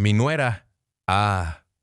Mi nuera,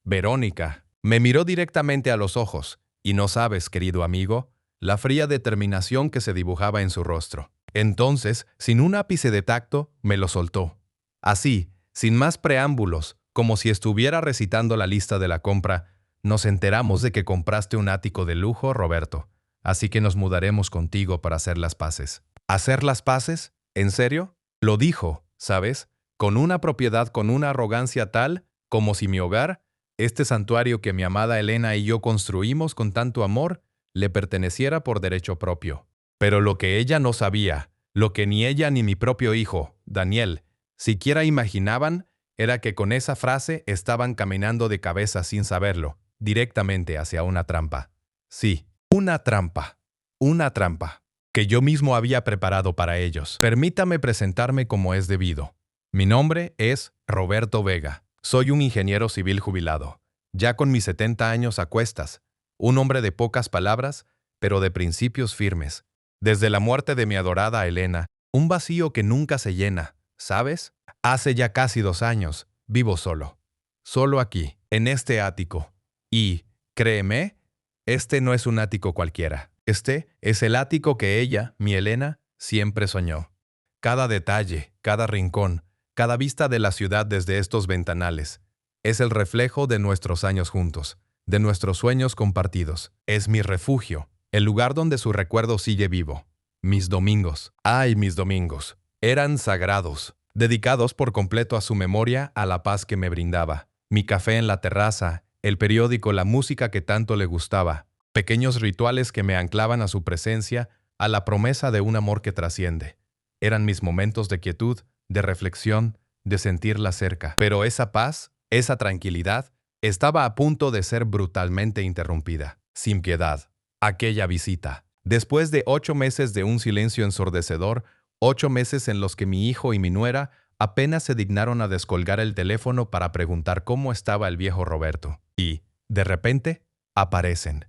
Verónica, me miró directamente a los ojos, y no sabes, querido amigo, la fría determinación que se dibujaba en su rostro. Entonces, sin un ápice de tacto, me lo soltó. Así, sin más preámbulos, como si estuviera recitando la lista de la compra, nos enteramos de que compraste un ático de lujo, Roberto. Así que nos mudaremos contigo para hacer las paces. ¿Hacer las paces? ¿En serio? Lo dijo, ¿sabes? Con una propiedad, con una arrogancia tal, como si mi hogar, este santuario que mi amada Elena y yo construimos con tanto amor, le perteneciera por derecho propio. Pero lo que ella no sabía, lo que ni ella ni mi propio hijo, Daniel, siquiera imaginaban, era que con esa frase estaban caminando de cabeza sin saberlo, directamente hacia una trampa. Sí, una trampa. Una trampa que yo mismo había preparado para ellos. Permítame presentarme como es debido. Mi nombre es Roberto Vega. Soy un ingeniero civil jubilado, ya con mis 70 años a cuestas, un hombre de pocas palabras, pero de principios firmes. Desde la muerte de mi adorada Elena, un vacío que nunca se llena, ¿sabes? Hace ya casi 2 años, vivo solo. Solo aquí, en este ático. Y, créeme, este no es un ático cualquiera. Este es el ático que ella, mi Elena, siempre soñó. Cada detalle, cada rincón, cada vista de la ciudad desde estos ventanales, es el reflejo de nuestros años juntos, de nuestros sueños compartidos. Es mi refugio, el lugar donde su recuerdo sigue vivo. Mis domingos, mis domingos, eran sagrados, dedicados por completo a su memoria, a la paz que me brindaba. Mi café en la terraza, el periódico, la música que tanto le gustaba, pequeños rituales que me anclaban a su presencia, a la promesa de un amor que trasciende. Eran mis momentos de quietud, de reflexión, de sentirla cerca. Pero esa paz, esa tranquilidad, estaba a punto de ser brutalmente interrumpida. Sin piedad. Aquella visita. Después de 8 meses de un silencio ensordecedor, 8 meses en los que mi hijo y mi nuera apenas se dignaron a descolgar el teléfono para preguntar cómo estaba el viejo Roberto. Y, de repente, aparecen.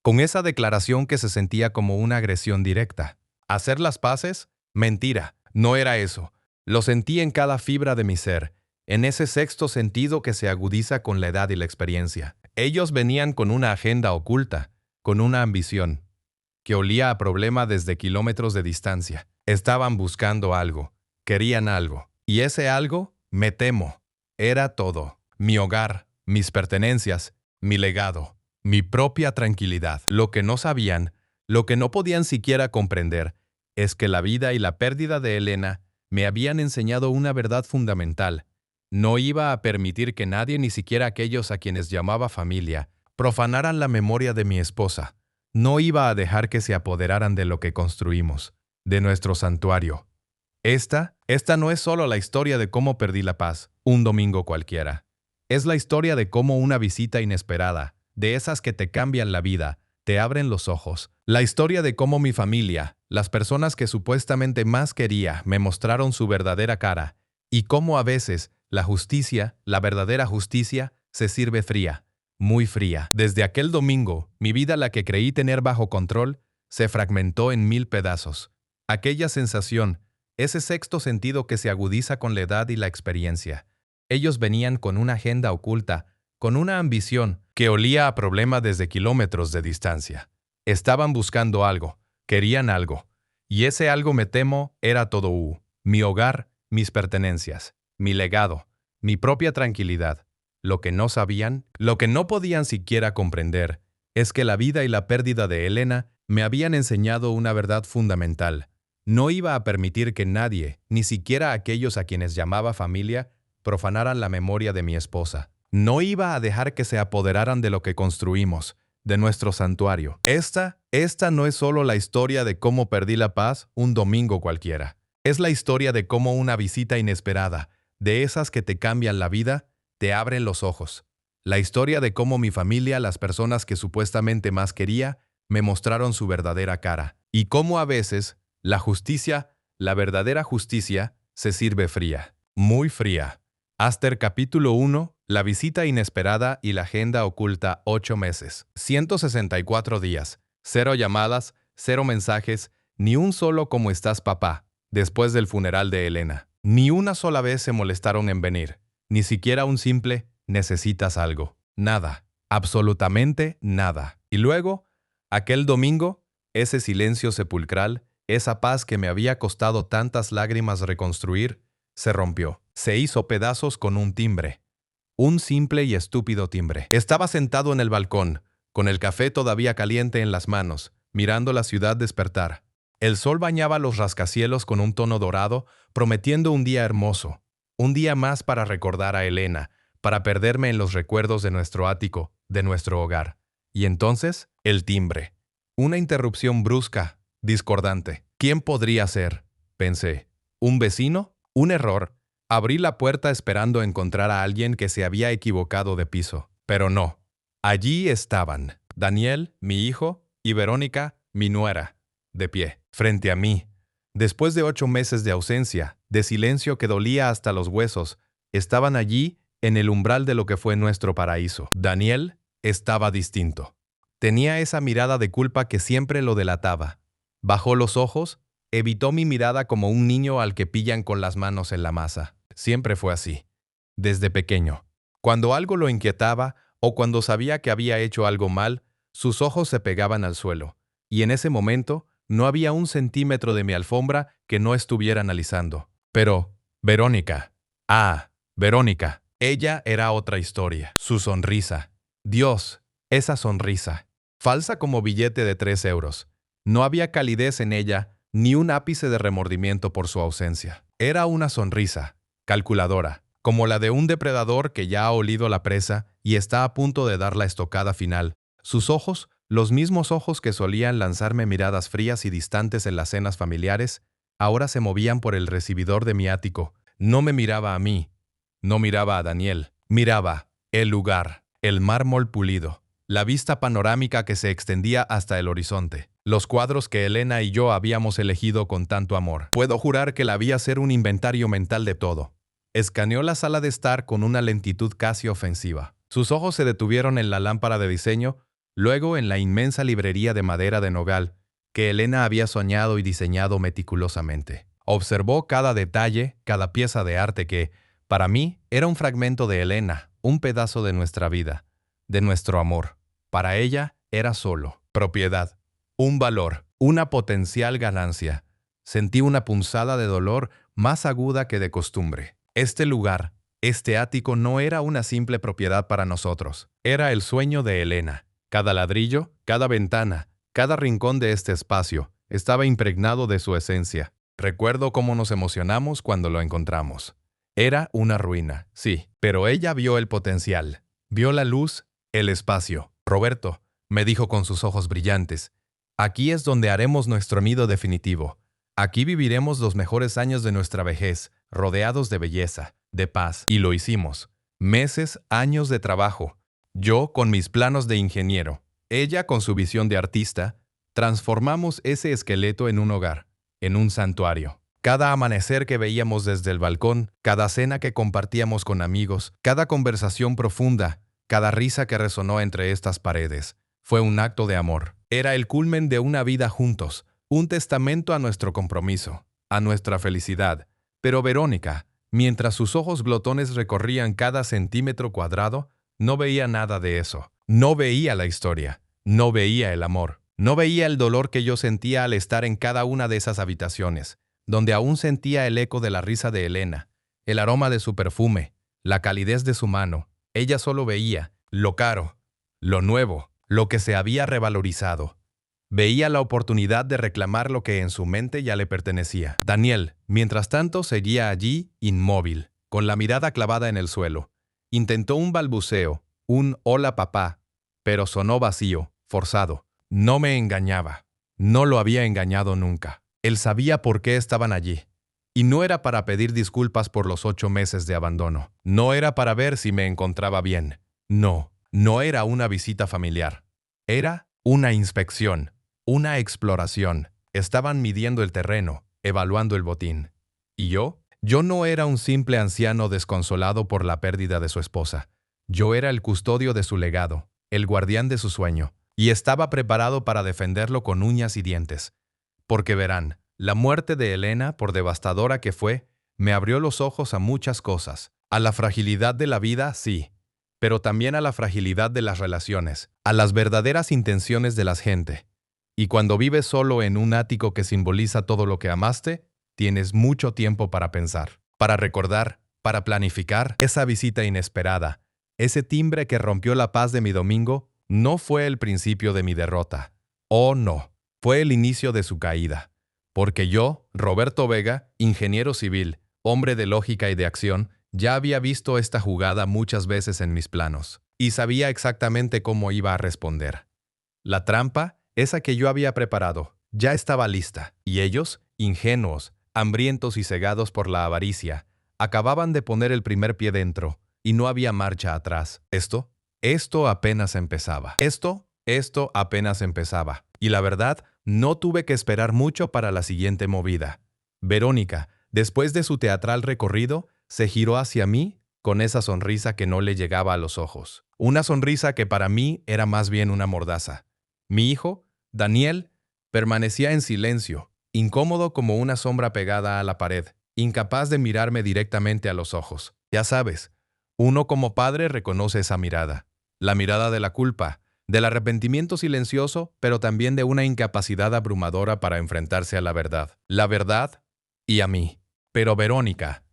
Con esa declaración que se sentía como una agresión directa. ¿Hacer las paces? Mentira, no era eso. Lo sentí en cada fibra de mi ser, en ese sexto sentido que se agudiza con la edad y la experiencia. Ellos venían con una agenda oculta, con una ambición, que olía a problema desde kilómetros de distancia. Estaban buscando algo, querían algo. Y ese algo, me temo, era todo. Mi hogar, mis pertenencias, mi legado, mi propia tranquilidad. Lo que no sabían, lo que no podían siquiera comprender, es que la vida y la pérdida de Elena me habían enseñado una verdad fundamental. No iba a permitir que nadie, ni siquiera aquellos a quienes llamaba familia, profanaran la memoria de mi esposa. No iba a dejar que se apoderaran de lo que construimos, de nuestro santuario. Esta no es solo la historia de cómo perdí la paz, un domingo cualquiera. Es la historia de cómo una visita inesperada, de esas que te cambian la vida, te abren los ojos. La historia de cómo mi familia, las personas que supuestamente más quería, me mostraron su verdadera cara, y cómo a veces la justicia, la verdadera justicia, se sirve fría, muy fría. Desde aquel domingo, mi vida, la que creí tener bajo control, se fragmentó en 1000 pedazos. Aquella sensación, ese sexto sentido que se agudiza con la edad y la experiencia. Ellos venían con una agenda oculta, con una ambición que olía a problema desde kilómetros de distancia. Estaban buscando algo, querían algo, y ese algo, me temo, era todo mi hogar, mis pertenencias, mi legado, mi propia tranquilidad. Lo que no sabían, lo que no podían siquiera comprender, es que la vida y la pérdida de Elena me habían enseñado una verdad fundamental. No iba a permitir que nadie, ni siquiera aquellos a quienes llamaba familia, profanaran la memoria de mi esposa. No iba a dejar que se apoderaran de lo que construimos, de nuestro santuario. Esta no es solo la historia de cómo perdí la paz un domingo cualquiera. Es la historia de cómo una visita inesperada, de esas que te cambian la vida, te abren los ojos. La historia de cómo mi familia, las personas que supuestamente más quería, me mostraron su verdadera cara. Y cómo a veces, la justicia, la verdadera justicia, se sirve fría. Muy fría. Aster capítulo 1, la visita inesperada y la agenda oculta 8 meses. 164 días. 0 llamadas, 0 mensajes, ni un solo ¿cómo estás, papá? Después del funeral de Elena. Ni una sola vez se molestaron en venir. Ni siquiera un simple «necesitas algo». Nada. Absolutamente nada. Y luego, aquel domingo, ese silencio sepulcral, esa paz que me había costado tantas lágrimas reconstruir, se rompió. Se hizo pedazos con un timbre. Un simple y estúpido timbre. Estaba sentado en el balcón, con el café todavía caliente en las manos, mirando la ciudad despertar. El sol bañaba los rascacielos con un tono dorado, prometiendo un día hermoso. Un día más para recordar a Elena, para perderme en los recuerdos de nuestro ático, de nuestro hogar. Y entonces, el timbre. Una interrupción brusca, discordante. ¿Quién podría ser? Pensé. ¿Un vecino? ¿Un error? Abrí la puerta esperando encontrar a alguien que se había equivocado de piso. Pero no. Allí estaban Daniel, mi hijo, y Verónica, mi nuera, de pie, frente a mí. Después de 8 meses de ausencia, de silencio que dolía hasta los huesos, estaban allí en el umbral de lo que fue nuestro paraíso. Daniel estaba distinto. Tenía esa mirada de culpa que siempre lo delataba. Bajó los ojos, evitó mi mirada como un niño al que pillan con las manos en la masa. Siempre fue así, desde pequeño. Cuando algo lo inquietaba o cuando sabía que había hecho algo mal, sus ojos se pegaban al suelo, y en ese momento no había un centímetro de mi alfombra que no estuviera analizando. Pero, Verónica. Verónica. Ella era otra historia. Su sonrisa. Dios, esa sonrisa. Falsa como billete de 3 euros. No había calidez en ella, ni un ápice de remordimiento por su ausencia. Era una sonrisa, calculadora, como la de un depredador que ya ha olido la presa y está a punto de dar la estocada final. Sus ojos, los mismos ojos que solían lanzarme miradas frías y distantes en las cenas familiares, ahora se movían por el recibidor de mi ático. No me miraba a mí, no miraba a Daniel, miraba el lugar, el mármol pulido, la vista panorámica que se extendía hasta el horizonte, los cuadros que Elena y yo habíamos elegido con tanto amor. Puedo jurar que la vi hacer un inventario mental de todo. Escaneó la sala de estar con una lentitud casi ofensiva. Sus ojos se detuvieron en la lámpara de diseño, luego en la inmensa librería de madera de nogal que Elena había soñado y diseñado meticulosamente. Observó cada detalle, cada pieza de arte que, para mí, era un fragmento de Elena, un pedazo de nuestra vida, de nuestro amor. Para ella era solo propiedad, un valor, una potencial ganancia. Sentí una punzada de dolor más aguda que de costumbre. Este lugar, este ático no era una simple propiedad para nosotros. Era el sueño de Elena. Cada ladrillo, cada ventana, cada rincón de este espacio estaba impregnado de su esencia. Recuerdo cómo nos emocionamos cuando lo encontramos. Era una ruina, sí, pero ella vio el potencial. Vio la luz, el espacio. Roberto, me dijo con sus ojos brillantes, aquí es donde haremos nuestro nido definitivo. Aquí viviremos los mejores años de nuestra vejez, rodeados de belleza, de paz. Y lo hicimos. Meses, años de trabajo. Yo con mis planos de ingeniero, ella con su visión de artista, transformamos ese esqueleto en un hogar, en un santuario. Cada amanecer que veíamos desde el balcón, cada cena que compartíamos con amigos, cada conversación profunda, cada risa que resonó entre estas paredes, fue un acto de amor. Era el culmen de una vida juntos, un testamento a nuestro compromiso, a nuestra felicidad. Pero Verónica, mientras sus ojos glotones recorrían cada centímetro cuadrado, no veía nada de eso. No veía la historia, no veía el amor, no veía el dolor que yo sentía al estar en cada una de esas habitaciones, donde aún sentía el eco de la risa de Elena, el aroma de su perfume, la calidez de su mano. Ella solo veía lo caro, lo nuevo, lo que se había revalorizado. Veía la oportunidad de reclamar lo que en su mente ya le pertenecía. Daniel, mientras tanto, seguía allí, inmóvil, con la mirada clavada en el suelo. Intentó un balbuceo, un «hola papá», pero sonó vacío, forzado. No me engañaba. No lo había engañado nunca. Él sabía por qué estaban allí. Y no era para pedir disculpas por los 8 meses de abandono. No era para ver si me encontraba bien. No, no era una visita familiar. Era una inspección, una exploración. Estaban midiendo el terreno, evaluando el botín. ¿Y yo? Yo no era un simple anciano desconsolado por la pérdida de su esposa. Yo era el custodio de su legado, el guardián de su sueño, y estaba preparado para defenderlo con uñas y dientes. Porque verán, la muerte de Elena, por devastadora que fue, me abrió los ojos a muchas cosas. A la fragilidad de la vida, sí, pero también a la fragilidad de las relaciones, a las verdaderas intenciones de la gente. Y cuando vives solo en un ático que simboliza todo lo que amaste, tienes mucho tiempo para pensar, para recordar, para planificar. Esa visita inesperada, ese timbre que rompió la paz de mi domingo, no fue el principio de mi derrota. Oh, no, fue el inicio de su caída. Porque yo, Roberto Vega, ingeniero civil, hombre de lógica y de acción, ya había visto esta jugada muchas veces en mis planos, y sabía exactamente cómo iba a responder. La trampa, esa que yo había preparado, ya estaba lista, y ellos, ingenuos, hambrientos y cegados por la avaricia, acababan de poner el primer pie dentro, y no había marcha atrás. Esto apenas empezaba. Esto apenas empezaba. Y la verdad, no tuve que esperar mucho para la siguiente movida. Verónica, después de su teatral recorrido, se giró hacia mí con esa sonrisa que no le llegaba a los ojos. Una sonrisa que para mí era más bien una mordaza. Mi hijo, Daniel, permanecía en silencio, incómodo como una sombra pegada a la pared, incapaz de mirarme directamente a los ojos. Ya sabes, uno como padre reconoce esa mirada. La mirada de la culpa, del arrepentimiento silencioso, pero también de una incapacidad abrumadora para enfrentarse a la verdad. La verdad y a mí. Pero Verónica,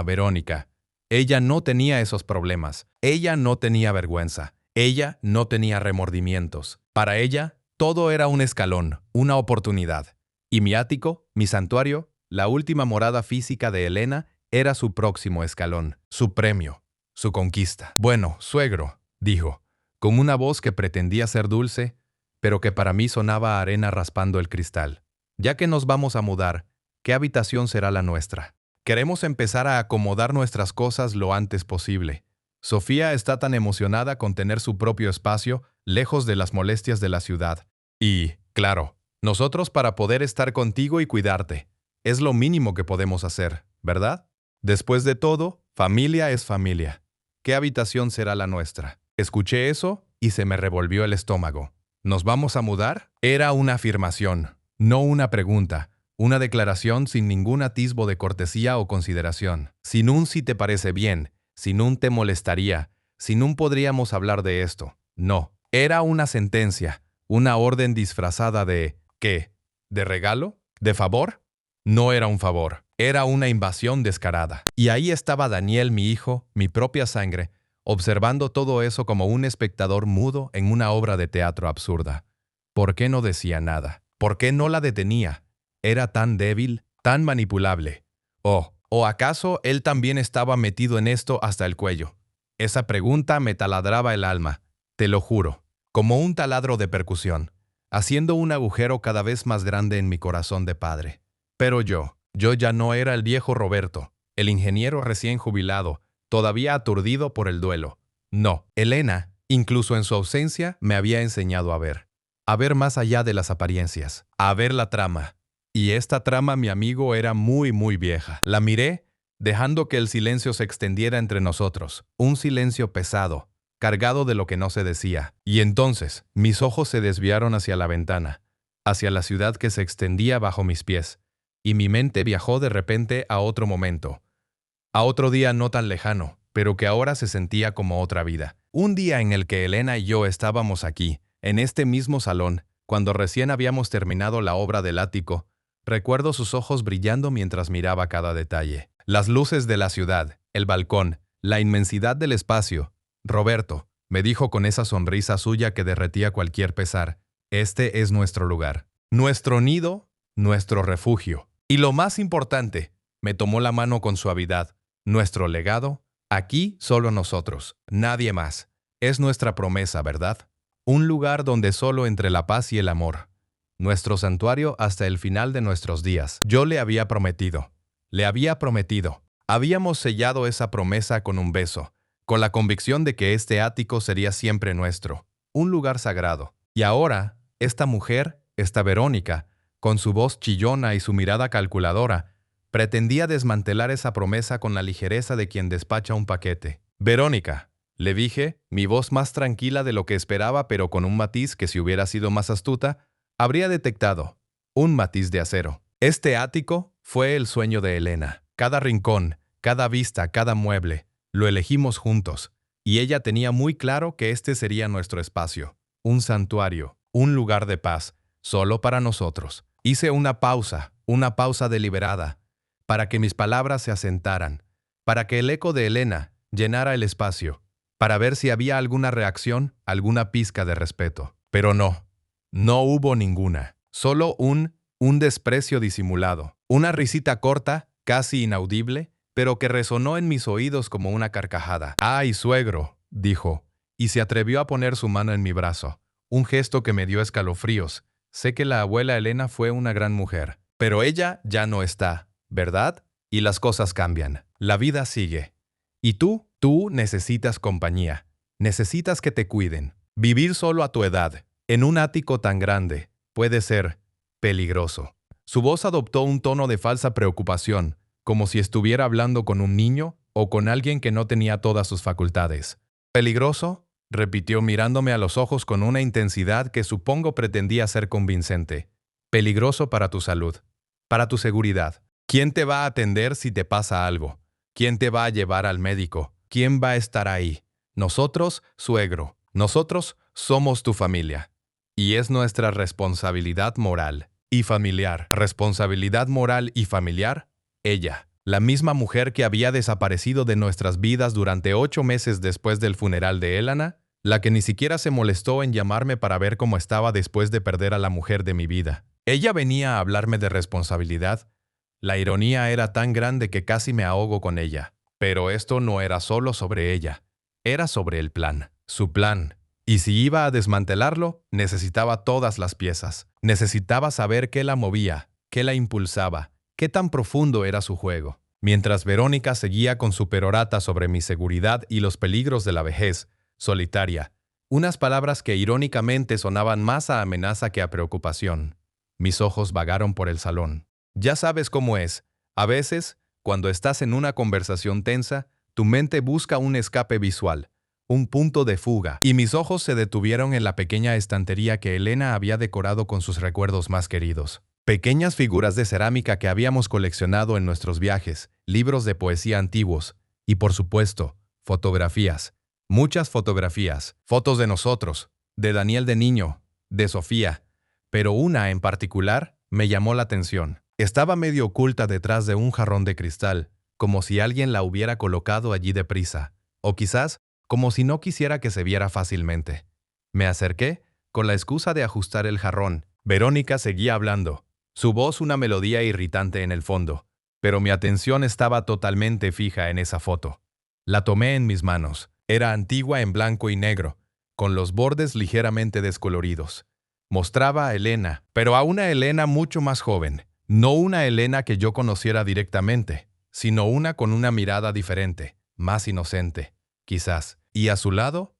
Verónica, ella no tenía esos problemas. Ella no tenía vergüenza. Ella no tenía remordimientos. Para ella, todo era un escalón, una oportunidad. Y mi ático, mi santuario, la última morada física de Elena, era su próximo escalón, su premio, su conquista. Bueno, suegro, dijo, con una voz que pretendía ser dulce, pero que para mí sonaba a arena raspando el cristal. Ya que nos vamos a mudar, ¿qué habitación será la nuestra? Queremos empezar a acomodar nuestras cosas lo antes posible. Sofía está tan emocionada con tener su propio espacio, lejos de las molestias de la ciudad. Y, claro, nosotros para poder estar contigo y cuidarte. Es lo mínimo que podemos hacer, ¿verdad? Después de todo, familia es familia. ¿Qué habitación será la nuestra? Escuché eso y se me revolvió el estómago. ¿Nos vamos a mudar? Era una afirmación, no una pregunta. Una declaración sin ningún atisbo de cortesía o consideración. Sin un si te parece bien, sin un te molestaría, sin un podríamos hablar de esto. No, era una sentencia, una orden disfrazada de ¿qué? ¿De regalo? ¿De favor? No era un favor, era una invasión descarada. Y ahí estaba Daniel, mi hijo, mi propia sangre, observando todo eso como un espectador mudo en una obra de teatro absurda. ¿Por qué no decía nada? ¿Por qué no la detenía? ¿Era tan débil, tan manipulable? ¿O acaso él también estaba metido en esto hasta el cuello? Esa pregunta me taladraba el alma, te lo juro, como un taladro de percusión, haciendo un agujero cada vez más grande en mi corazón de padre. Pero yo ya no era el viejo Roberto, el ingeniero recién jubilado, todavía aturdido por el duelo. No, Elena, incluso en su ausencia, me había enseñado a ver más allá de las apariencias, a ver la trama. Y esta trama, mi amigo, era muy, muy vieja. La miré, dejando que el silencio se extendiera entre nosotros, un silencio pesado, cargado de lo que no se decía. Y entonces, mis ojos se desviaron hacia la ventana, hacia la ciudad que se extendía bajo mis pies, y mi mente viajó de repente a otro momento, a otro día no tan lejano, pero que ahora se sentía como otra vida. Un día en el que Elena y yo estábamos aquí, en este mismo salón, cuando recién habíamos terminado la obra del ático. Recuerdo sus ojos brillando mientras miraba cada detalle. Las luces de la ciudad, el balcón, la inmensidad del espacio. Roberto, me dijo con esa sonrisa suya que derretía cualquier pesar, este es nuestro lugar, nuestro nido, nuestro refugio. Y lo más importante, me tomó la mano con suavidad, nuestro legado, aquí solo nosotros, nadie más. Es nuestra promesa, ¿verdad? Un lugar donde solo entre la paz y el amor. Nuestro santuario hasta el final de nuestros días. Yo le había prometido. Habíamos sellado esa promesa con un beso, con la convicción de que este ático sería siempre nuestro, un lugar sagrado. Y ahora, esta mujer, esta Verónica, con su voz chillona y su mirada calculadora, pretendía desmantelar esa promesa con la ligereza de quien despacha un paquete. Verónica, le dije, mi voz más tranquila de lo que esperaba, pero con un matiz que si hubiera sido más astuta, habría detectado, un matiz de acero. Este ático fue el sueño de Elena. Cada rincón, cada vista, cada mueble, Lo elegimos juntos, y ella tenía muy claro que este sería nuestro espacio, un santuario, un lugar de paz, solo para nosotros. Hice una pausa deliberada, para que mis palabras se asentaran, para que el eco de Elena llenara el espacio, para ver si había alguna reacción, alguna pizca de respeto. Pero no, no hubo ninguna. Solo un desprecio disimulado, una risita corta, casi inaudible, pero que resonó en mis oídos como una carcajada. «Ay, suegro», dijo, y se atrevió a poner su mano en mi brazo, un gesto que me dio escalofríos. Sé que la abuela Elena fue una gran mujer, pero ella ya no está, ¿verdad? Y las cosas cambian. La vida sigue. Y tú necesitas compañía. Necesitas que te cuiden. Vivir solo a tu edad, en un ático tan grande, puede ser peligroso. Su voz adoptó un tono de falsa preocupación, como si estuviera hablando con un niño o con alguien que no tenía todas sus facultades. ¿Peligroso?, repitió mirándome a los ojos con una intensidad que supongo pretendía ser convincente. Peligroso para tu salud, para tu seguridad. ¿Quién te va a atender si te pasa algo? ¿Quién te va a llevar al médico? ¿Quién va a estar ahí? Nosotros, suegro. Nosotros somos tu familia. Y es nuestra responsabilidad moral y familiar. Responsabilidad moral y familiar, ella. La misma mujer que había desaparecido de nuestras vidas durante 8 meses después del funeral de Elena, la que ni siquiera se molestó en llamarme para ver cómo estaba después de perder a la mujer de mi vida. Ella venía a hablarme de responsabilidad. La ironía era tan grande que casi me ahogo con ella. Pero esto no era solo sobre ella, era sobre el plan, su plan. Y si iba a desmantelarlo, necesitaba todas las piezas. Necesitaba saber qué la movía, qué la impulsaba, qué tan profundo era su juego. Mientras Verónica seguía con su perorata sobre mi seguridad y los peligros de la vejez, solitaria, unas palabras que irónicamente sonaban más a amenaza que a preocupación. Mis ojos vagaron por el salón. Ya sabes cómo es. A veces, cuando estás en una conversación tensa, tu mente busca un escape visual, un punto de fuga, y mis ojos se detuvieron en la pequeña estantería que Elena había decorado con sus recuerdos más queridos. Pequeñas figuras de cerámica que habíamos coleccionado en nuestros viajes, libros de poesía antiguos y, por supuesto, fotografías. Muchas fotografías. Fotos de nosotros, de Daniel de niño, de Sofía. Pero una en particular me llamó la atención. Estaba medio oculta detrás de un jarrón de cristal, como si alguien la hubiera colocado allí deprisa, o quizás como si no quisiera que se viera fácilmente. Me acerqué, con la excusa de ajustar el jarrón. Verónica seguía hablando, su voz una melodía irritante en el fondo, pero mi atención estaba totalmente fija en esa foto. La tomé en mis manos. Era antigua en blanco y negro, con los bordes ligeramente descoloridos. Mostraba a Elena, pero a una Elena mucho más joven. No una Elena que yo conociera directamente, sino una con una mirada diferente, más inocente, quizás. Y a su lado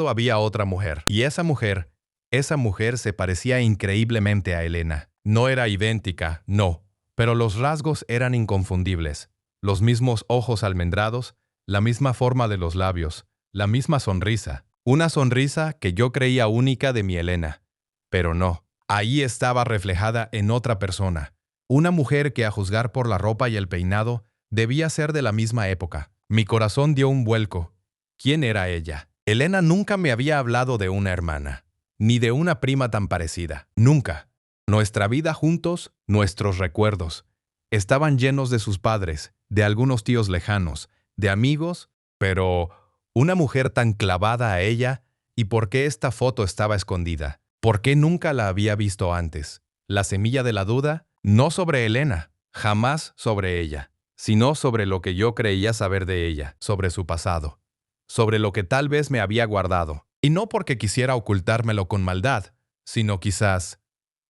había otra mujer. Y esa mujer se parecía increíblemente a Elena. No era idéntica, no, pero los rasgos eran inconfundibles. Los mismos ojos almendrados, la misma forma de los labios, la misma sonrisa. Una sonrisa que yo creía única de mi Elena. Pero no, ahí estaba reflejada en otra persona. Una mujer que, a juzgar por la ropa y el peinado, debía ser de la misma época. Mi corazón dio un vuelco. ¿Quién era ella? Elena nunca me había hablado de una hermana, ni de una prima tan parecida. Nunca. Nuestra vida juntos, nuestros recuerdos, estaban llenos de sus padres, de algunos tíos lejanos, de amigos, pero una mujer tan clavada a ella, ¿y por qué esta foto estaba escondida? ¿Por qué nunca la había visto antes? La semilla de la duda, no sobre Elena, jamás sobre ella, sino sobre lo que yo creía saber de ella, sobre su pasado, sobre lo que tal vez me había guardado. Y no porque quisiera ocultármelo con maldad, sino quizás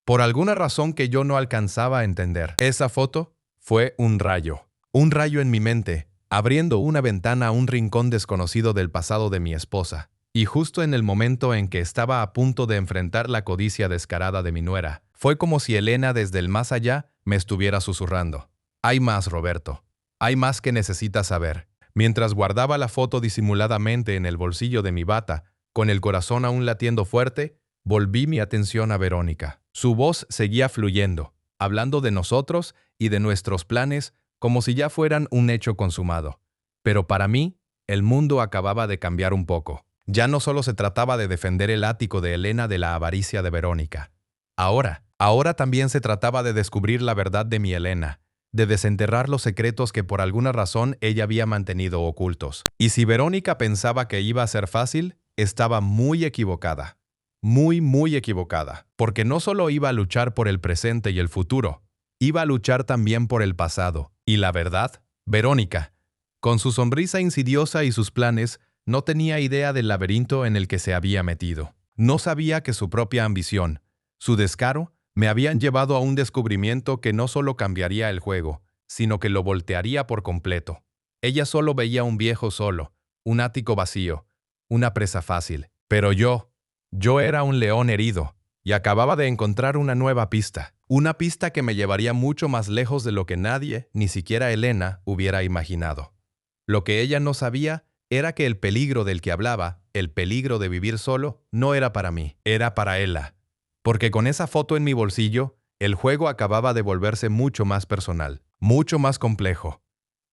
por alguna razón que yo no alcanzaba a entender. Esa foto fue un rayo en mi mente, abriendo una ventana a un rincón desconocido del pasado de mi esposa. Y justo en el momento en que estaba a punto de enfrentar la codicia descarada de mi nuera, fue como si Elena desde el más allá me estuviera susurrando. Hay más, Roberto. Hay más que necesitas saber. Mientras guardaba la foto disimuladamente en el bolsillo de mi bata, con el corazón aún latiendo fuerte, volví mi atención a Verónica. Su voz seguía fluyendo, hablando de nosotros y de nuestros planes como si ya fueran un hecho consumado. Pero para mí, el mundo acababa de cambiar un poco. Ya no solo se trataba de defender el ático de Elena de la avaricia de Verónica. Ahora también se trataba de descubrir la verdad de mi Elena, de desenterrar los secretos que por alguna razón ella había mantenido ocultos. Y si Verónica pensaba que iba a ser fácil, estaba muy equivocada. Muy equivocada. Porque no solo iba a luchar por el presente y el futuro, iba a luchar también por el pasado. Y la verdad, Verónica, con su sonrisa insidiosa y sus planes, no tenía idea del laberinto en el que se había metido. No sabía que su propia ambición, su descaro, me habían llevado a un descubrimiento que no solo cambiaría el juego, sino que lo voltearía por completo. Ella solo veía un viejo solo, un ático vacío, una presa fácil. Pero yo era un león herido, y acababa de encontrar una nueva pista. Una pista que me llevaría mucho más lejos de lo que nadie, ni siquiera Elena, hubiera imaginado. Lo que ella no sabía era que el peligro del que hablaba, el peligro de vivir solo, no era para mí, era para ella. Porque con esa foto en mi bolsillo, el juego acababa de volverse mucho más personal, mucho más complejo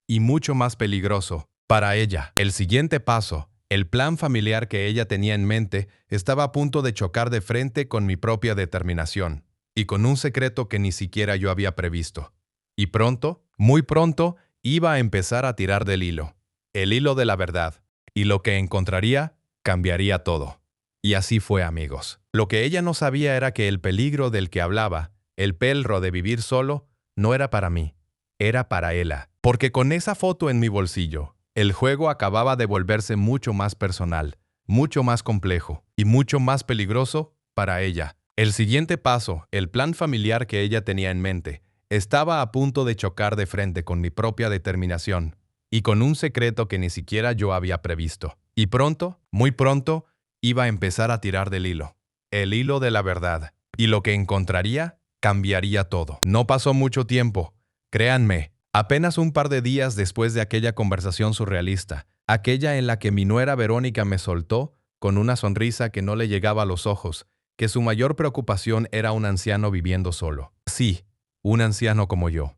y mucho más peligroso para ella. El siguiente paso, el plan familiar que ella tenía en mente, estaba a punto de chocar de frente con mi propia determinación y con un secreto que ni siquiera yo había previsto. Y pronto, muy pronto, iba a empezar a tirar del hilo, el hilo de la verdad, y lo que encontraría cambiaría todo. Y así fue, amigos. Lo que ella no sabía era que el peligro del que hablaba, el peligro de vivir solo, no era para mí, era para ella. Porque con esa foto en mi bolsillo, el juego acababa de volverse mucho más personal, mucho más complejo y mucho más peligroso para ella. El siguiente paso, el plan familiar que ella tenía en mente, estaba a punto de chocar de frente con mi propia determinación y con un secreto que ni siquiera yo había previsto. Y pronto, muy pronto, iba a empezar a tirar del hilo, el hilo de la verdad. Y lo que encontraría cambiaría todo. No pasó mucho tiempo, créanme, apenas un par de días después de aquella conversación surrealista, aquella en la que mi nuera Verónica me soltó, con una sonrisa que no le llegaba a los ojos, que su mayor preocupación era un anciano viviendo solo. Sí, un anciano como yo.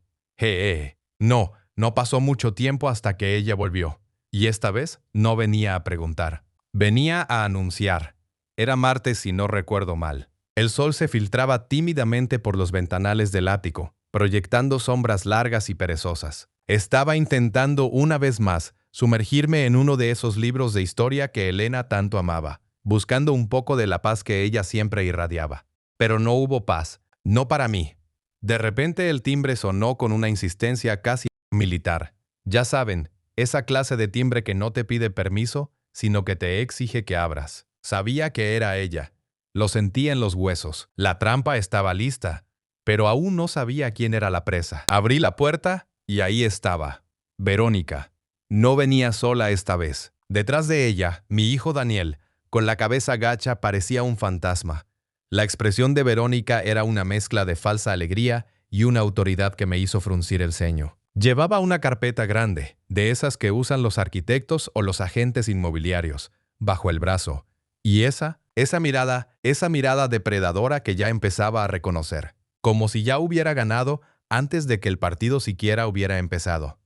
No pasó mucho tiempo hasta que ella volvió. Y esta vez no venía a preguntar. Venía a anunciar. Era martes si no recuerdo mal. El sol se filtraba tímidamente por los ventanales del ático, proyectando sombras largas y perezosas. Estaba intentando una vez más sumergirme en uno de esos libros de historia que Elena tanto amaba, buscando un poco de la paz que ella siempre irradiaba. Pero no hubo paz, no para mí. De repente el timbre sonó con una insistencia casi militar. Ya saben, esa clase de timbre que no te pide permiso, sino que te exige que abras. Sabía que era ella. Lo sentía en los huesos. La trampa estaba lista, pero aún no sabía quién era la presa. Abrí la puerta y ahí estaba. Verónica. No venía sola esta vez. Detrás de ella, mi hijo Daniel, con la cabeza gacha, parecía un fantasma. La expresión de Verónica era una mezcla de falsa alegría y una autoridad que me hizo fruncir el ceño. Llevaba una carpeta grande, de esas que usan los arquitectos o los agentes inmobiliarios, bajo el brazo. Y esa mirada depredadora que ya empezaba a reconocer, como si ya hubiera ganado antes de que el partido siquiera hubiera empezado.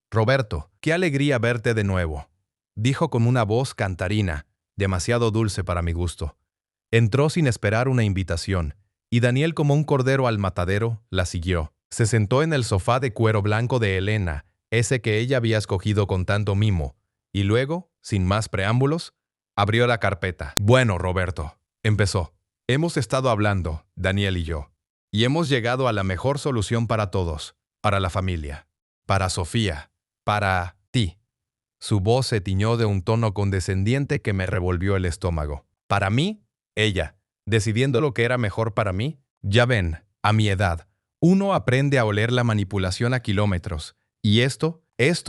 «Roberto, qué alegría verte de nuevo», dijo con una voz cantarina, demasiado dulce para mi gusto. Entró sin esperar una invitación, y Daniel, como un cordero al matadero, la siguió. Se sentó en el sofá de cuero blanco de Elena, ese que ella había escogido con tanto mimo, y luego, sin más preámbulos, abrió la carpeta. «Bueno, Roberto», empezó. «Hemos estado hablando, Daniel y yo, y hemos llegado a la mejor solución para todos, para la familia, para Sofía, para ti». Su voz se tiñó de un tono condescendiente que me revolvió el estómago. «¿Para mí?» Ella, decidiendo lo que era mejor para mí. Ya ven, a mi edad, uno aprende a oler la manipulación a kilómetros, y esto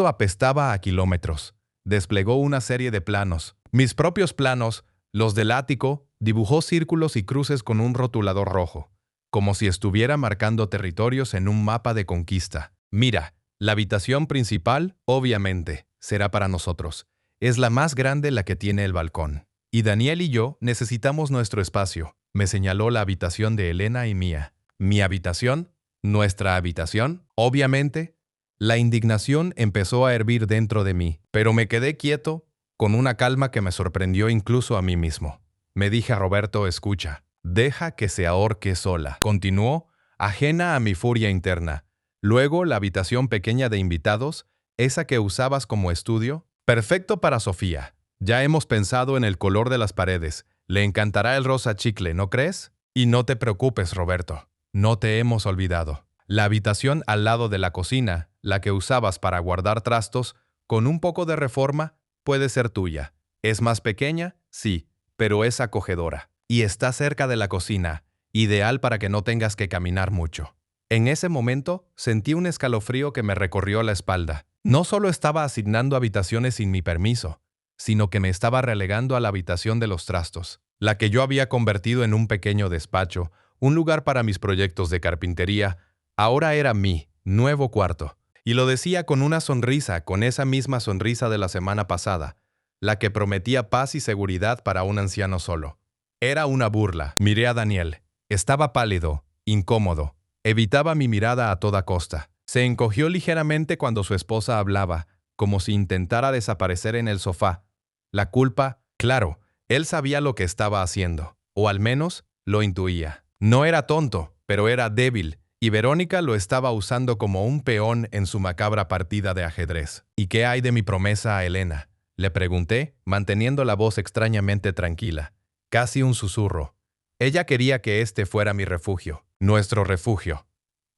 apestaba a kilómetros. Desplegó una serie de planos. Mis propios planos, los del ático, dibujó círculos y cruces con un rotulador rojo, como si estuviera marcando territorios en un mapa de conquista. «Mira, la habitación principal, obviamente, será para nosotros. Es la más grande, la que tiene el balcón. Y Daniel y yo necesitamos nuestro espacio», me señaló la habitación de Elena y mía. «¿Mi habitación? ¿Nuestra habitación? Obviamente. La indignación empezó a hervir dentro de mí, pero me quedé quieto, con una calma que me sorprendió incluso a mí mismo. Me dije a Roberto, escucha, deja que se ahorque sola. Continuó, ajena a mi furia interna. Luego, la habitación pequeña de invitados, esa que usabas como estudio, perfecto para Sofía. Ya hemos pensado en el color de las paredes. Le encantará el rosa chicle, ¿no crees? Y no te preocupes, Roberto. No te hemos olvidado. La habitación al lado de la cocina, la que usabas para guardar trastos, con un poco de reforma, puede ser tuya. ¿Es más pequeña? Sí, pero es acogedora. Y está cerca de la cocina, ideal para que no tengas que caminar mucho. En ese momento, sentí un escalofrío que me recorrió la espalda. No solo estaba asignando habitaciones sin mi permiso, sino que me estaba relegando a la habitación de los trastos, la que yo había convertido en un pequeño despacho, un lugar para mis proyectos de carpintería. Ahora era mi nuevo cuarto. Y lo decía con una sonrisa, con esa misma sonrisa de la semana pasada, la que prometía paz y seguridad para un anciano solo. Era una burla. Miré a Daniel. Estaba pálido, incómodo. Evitaba mi mirada a toda costa. Se encogió ligeramente cuando su esposa hablaba, como si intentara desaparecer en el sofá. La culpa, claro, él sabía lo que estaba haciendo, o al menos lo intuía. No era tonto, pero era débil, y Verónica lo estaba usando como un peón en su macabra partida de ajedrez. ¿Y qué hay de mi promesa a Elena?, le pregunté, manteniendo la voz extrañamente tranquila. Casi un susurro. Ella quería que este fuera mi refugio, nuestro refugio.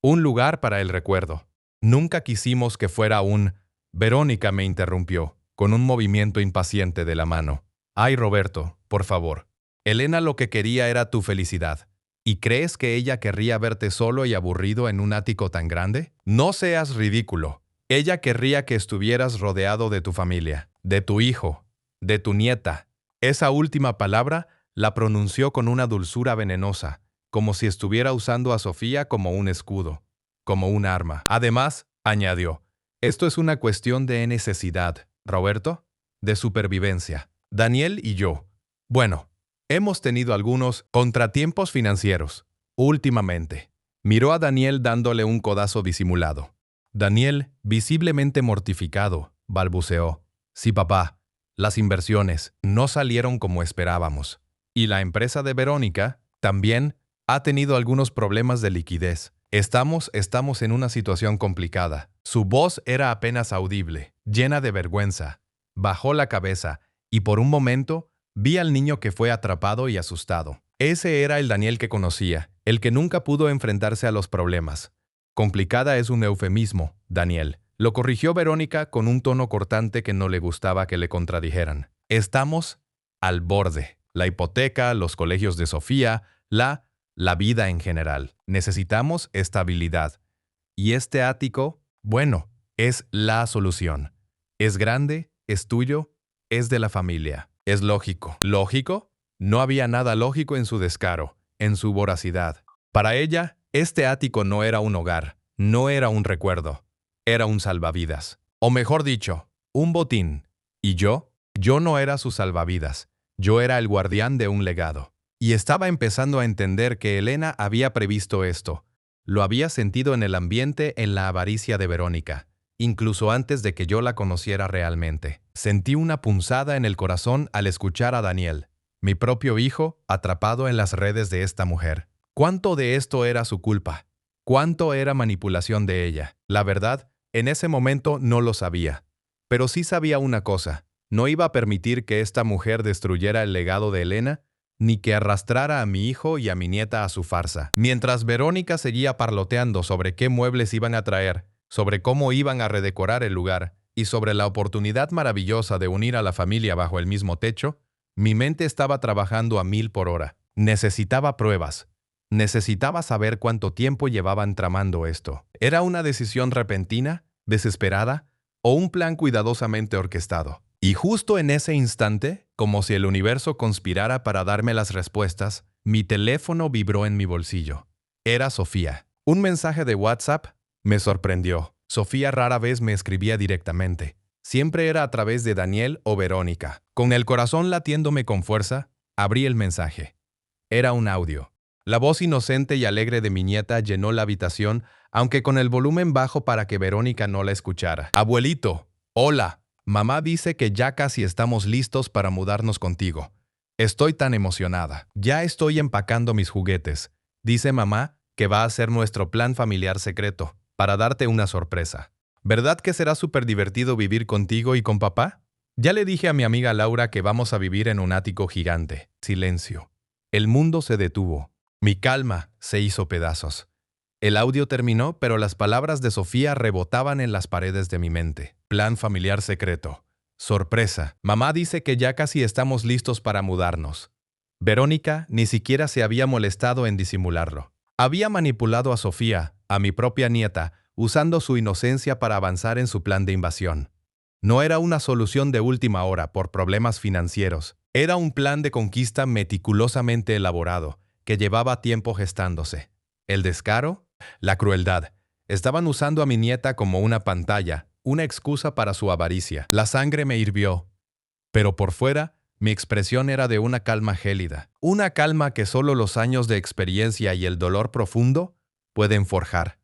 Un lugar para el recuerdo. Nunca quisimos que fuera un... Verónica me interrumpió, con un movimiento impaciente de la mano. Ay, Roberto, por favor. Elena lo que quería era tu felicidad. ¿Y crees que ella querría verte solo y aburrido en un ático tan grande? No seas ridículo. Ella querría que estuvieras rodeado de tu familia, de tu hijo, de tu nieta. Esa última palabra la pronunció con una dulzura venenosa, como si estuviera usando a Sofía como un escudo, como un arma. Además, añadió, esto es una cuestión de necesidad, Roberto, de supervivencia. Daniel y yo. Bueno, hemos tenido algunos contratiempos financieros, últimamente. Miró a Daniel dándole un codazo disimulado. Daniel, visiblemente mortificado, balbuceó. Sí, papá, las inversiones no salieron como esperábamos. Y la empresa de Verónica también ha tenido algunos problemas de liquidez. Estamos en una situación complicada. Su voz era apenas audible, llena de vergüenza. Bajó la cabeza y por un momento vi al niño que fue atrapado y asustado. Ese era el Daniel que conocía, el que nunca pudo enfrentarse a los problemas. Complicada es un eufemismo, Daniel. Lo corrigió Verónica con un tono cortante que no le gustaba que le contradijeran. Estamos al borde. La hipoteca, los colegios de Sofía, la vida en general. Necesitamos estabilidad. Y este ático, bueno, es la solución. Es grande, es tuyo, es de la familia. Es lógico. ¿Lógico? No había nada lógico en su descaro, en su voracidad. Para ella, este ático no era un hogar, no era un recuerdo, era un salvavidas. O mejor dicho, un botín. ¿Y yo? Yo no era su salvavidas. Yo era el guardián de un legado. Y estaba empezando a entender que Elena había previsto esto. Lo había sentido en el ambiente, en la avaricia de Verónica, incluso antes de que yo la conociera realmente. Sentí una punzada en el corazón al escuchar a Daniel, mi propio hijo, atrapado en las redes de esta mujer. ¿Cuánto de esto era su culpa? ¿Cuánto era manipulación de ella? La verdad, en ese momento no lo sabía. Pero sí sabía una cosa. No iba a permitir que esta mujer destruyera el legado de Elena, ni que arrastrara a mi hijo y a mi nieta a su farsa. Mientras Verónica seguía parloteando sobre qué muebles iban a traer, sobre cómo iban a redecorar el lugar y sobre la oportunidad maravillosa de unir a la familia bajo el mismo techo, mi mente estaba trabajando a 1000 por hora. Necesitaba pruebas. Necesitaba saber cuánto tiempo llevaban tramando esto. ¿Era una decisión repentina, desesperada, o un plan cuidadosamente orquestado? Y justo en ese instante, como si el universo conspirara para darme las respuestas, mi teléfono vibró en mi bolsillo. Era Sofía. Un mensaje de WhatsApp me sorprendió. Sofía rara vez me escribía directamente. Siempre era a través de Daniel o Verónica. Con el corazón latiéndome con fuerza, abrí el mensaje. Era un audio. La voz inocente y alegre de mi nieta llenó la habitación, aunque con el volumen bajo para que Verónica no la escuchara. Abuelito, hola. Mamá dice que ya casi estamos listos para mudarnos contigo. Estoy tan emocionada. Ya estoy empacando mis juguetes. Dice mamá que va a ser nuestro plan familiar secreto, para darte una sorpresa. ¿Verdad que será súper divertido vivir contigo y con papá? Ya le dije a mi amiga Laura que vamos a vivir en un ático gigante. Silencio. El mundo se detuvo. Mi calma se hizo pedazos. El audio terminó, pero las palabras de Sofía rebotaban en las paredes de mi mente. Plan familiar secreto. Sorpresa. Mamá dice que ya casi estamos listos para mudarnos. Verónica ni siquiera se había molestado en disimularlo. Había manipulado a Sofía, a mi propia nieta, usando su inocencia para avanzar en su plan de invasión. No era una solución de última hora por problemas financieros. Era un plan de conquista meticulosamente elaborado, que llevaba tiempo gestándose. El descaro, la crueldad. Estaban usando a mi nieta como una pantalla, una excusa para su avaricia. La sangre me hirvió, pero por fuera, mi expresión era de una calma gélida. Una calma que solo los años de experiencia y el dolor profundo pueden forjar.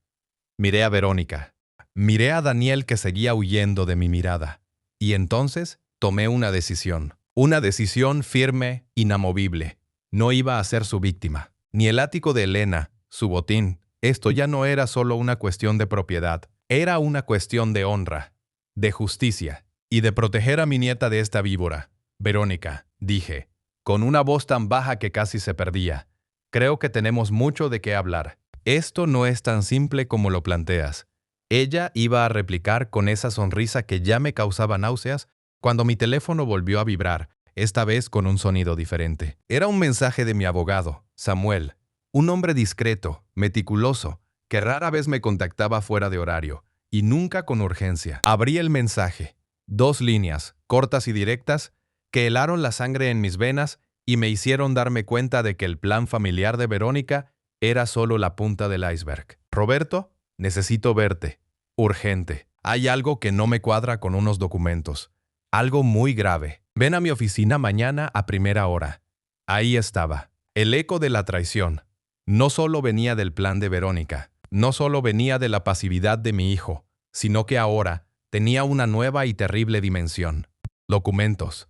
Miré a Verónica. Miré a Daniel que seguía huyendo de mi mirada. Y entonces tomé una decisión. Una decisión firme, inamovible. No iba a ser su víctima. Ni el ático de Elena, su botín. Esto ya no era solo una cuestión de propiedad. Era una cuestión de honra, de justicia y de proteger a mi nieta de esta víbora. Verónica, dije, con una voz tan baja que casi se perdía. Creo que tenemos mucho de qué hablar. Esto no es tan simple como lo planteas. Ella iba a replicar con esa sonrisa que ya me causaba náuseas cuando mi teléfono volvió a vibrar, esta vez con un sonido diferente. Era un mensaje de mi abogado, Samuel, un hombre discreto, meticuloso, que rara vez me contactaba fuera de horario, y nunca con urgencia. Abrí el mensaje. 2 líneas, cortas y directas, que helaron la sangre en mis venas y me hicieron darme cuenta de que el plan familiar de Verónica era solo la punta del iceberg. Roberto, necesito verte. Urgente. Hay algo que no me cuadra con unos documentos. Algo muy grave. Ven a mi oficina mañana a primera hora. Ahí estaba. El eco de la traición. No solo venía del plan de Verónica, no solo venía de la pasividad de mi hijo, sino que ahora tenía una nueva y terrible dimensión. Documentos.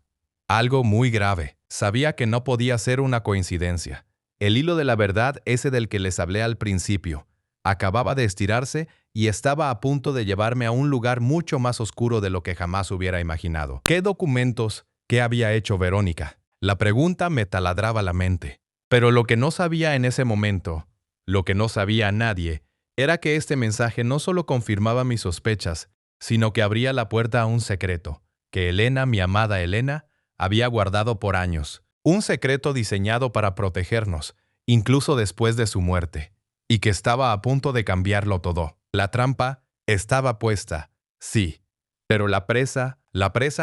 Algo muy grave. Sabía que no podía ser una coincidencia. El hilo de la verdad, ese del que les hablé al principio, acababa de estirarse y estaba a punto de llevarme a un lugar mucho más oscuro de lo que jamás hubiera imaginado. ¿Qué documentos? ¿Qué había hecho Verónica? La pregunta me taladraba la mente. Pero lo que no sabía en ese momento, lo que no sabía nadie, era que este mensaje no solo confirmaba mis sospechas, sino que abría la puerta a un secreto, que Elena, mi amada Elena, había guardado por años. Un secreto diseñado para protegernos, incluso después de su muerte, y que estaba a punto de cambiarlo todo. La trampa estaba puesta, sí, pero la presa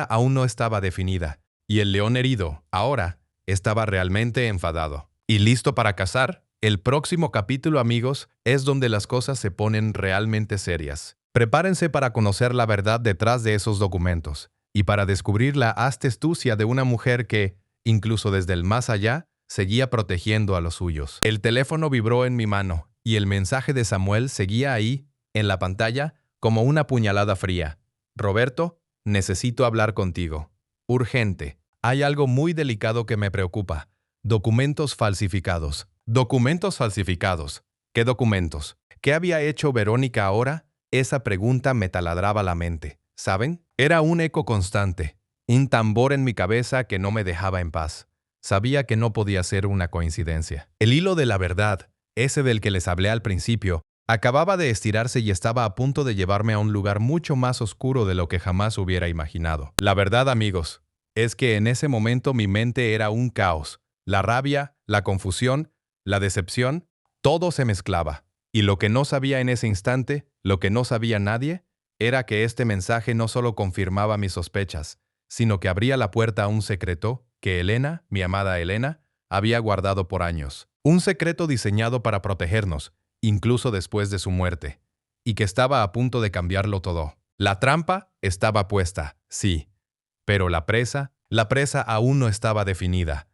aún no estaba definida, y el león herido, ahora, estaba realmente enfadado. ¿Y listo para cazar? El próximo capítulo, amigos, es donde las cosas se ponen realmente serias. Prepárense para conocer la verdad detrás de esos documentos, y para descubrir la astucia de una mujer que, incluso desde el más allá, seguía protegiendo a los suyos. El teléfono vibró en mi mano, y el mensaje de Samuel seguía ahí, en la pantalla, como una puñalada fría. Roberto, necesito hablar contigo. Urgente. Hay algo muy delicado que me preocupa. Documentos falsificados. ¿Documentos falsificados? ¿Qué documentos? ¿Qué había hecho Verónica ahora? Esa pregunta me taladraba la mente. ¿Saben? Era un eco constante, un tambor en mi cabeza que no me dejaba en paz. Sabía que no podía ser una coincidencia. El hilo de la verdad, ese del que les hablé al principio, acababa de estirarse y estaba a punto de llevarme a un lugar mucho más oscuro de lo que jamás hubiera imaginado. La verdad, amigos, es que en ese momento mi mente era un caos. La rabia, la confusión, la decepción, todo se mezclaba. Y lo que no sabía en ese instante, lo que no sabía nadie, era que este mensaje no solo confirmaba mis sospechas, sino que abría la puerta a un secreto que Elena, mi amada Elena, había guardado por años. Un secreto diseñado para protegernos, incluso después de su muerte, y que estaba a punto de cambiarlo todo. La trampa estaba puesta, sí, pero la presa aún no estaba definida,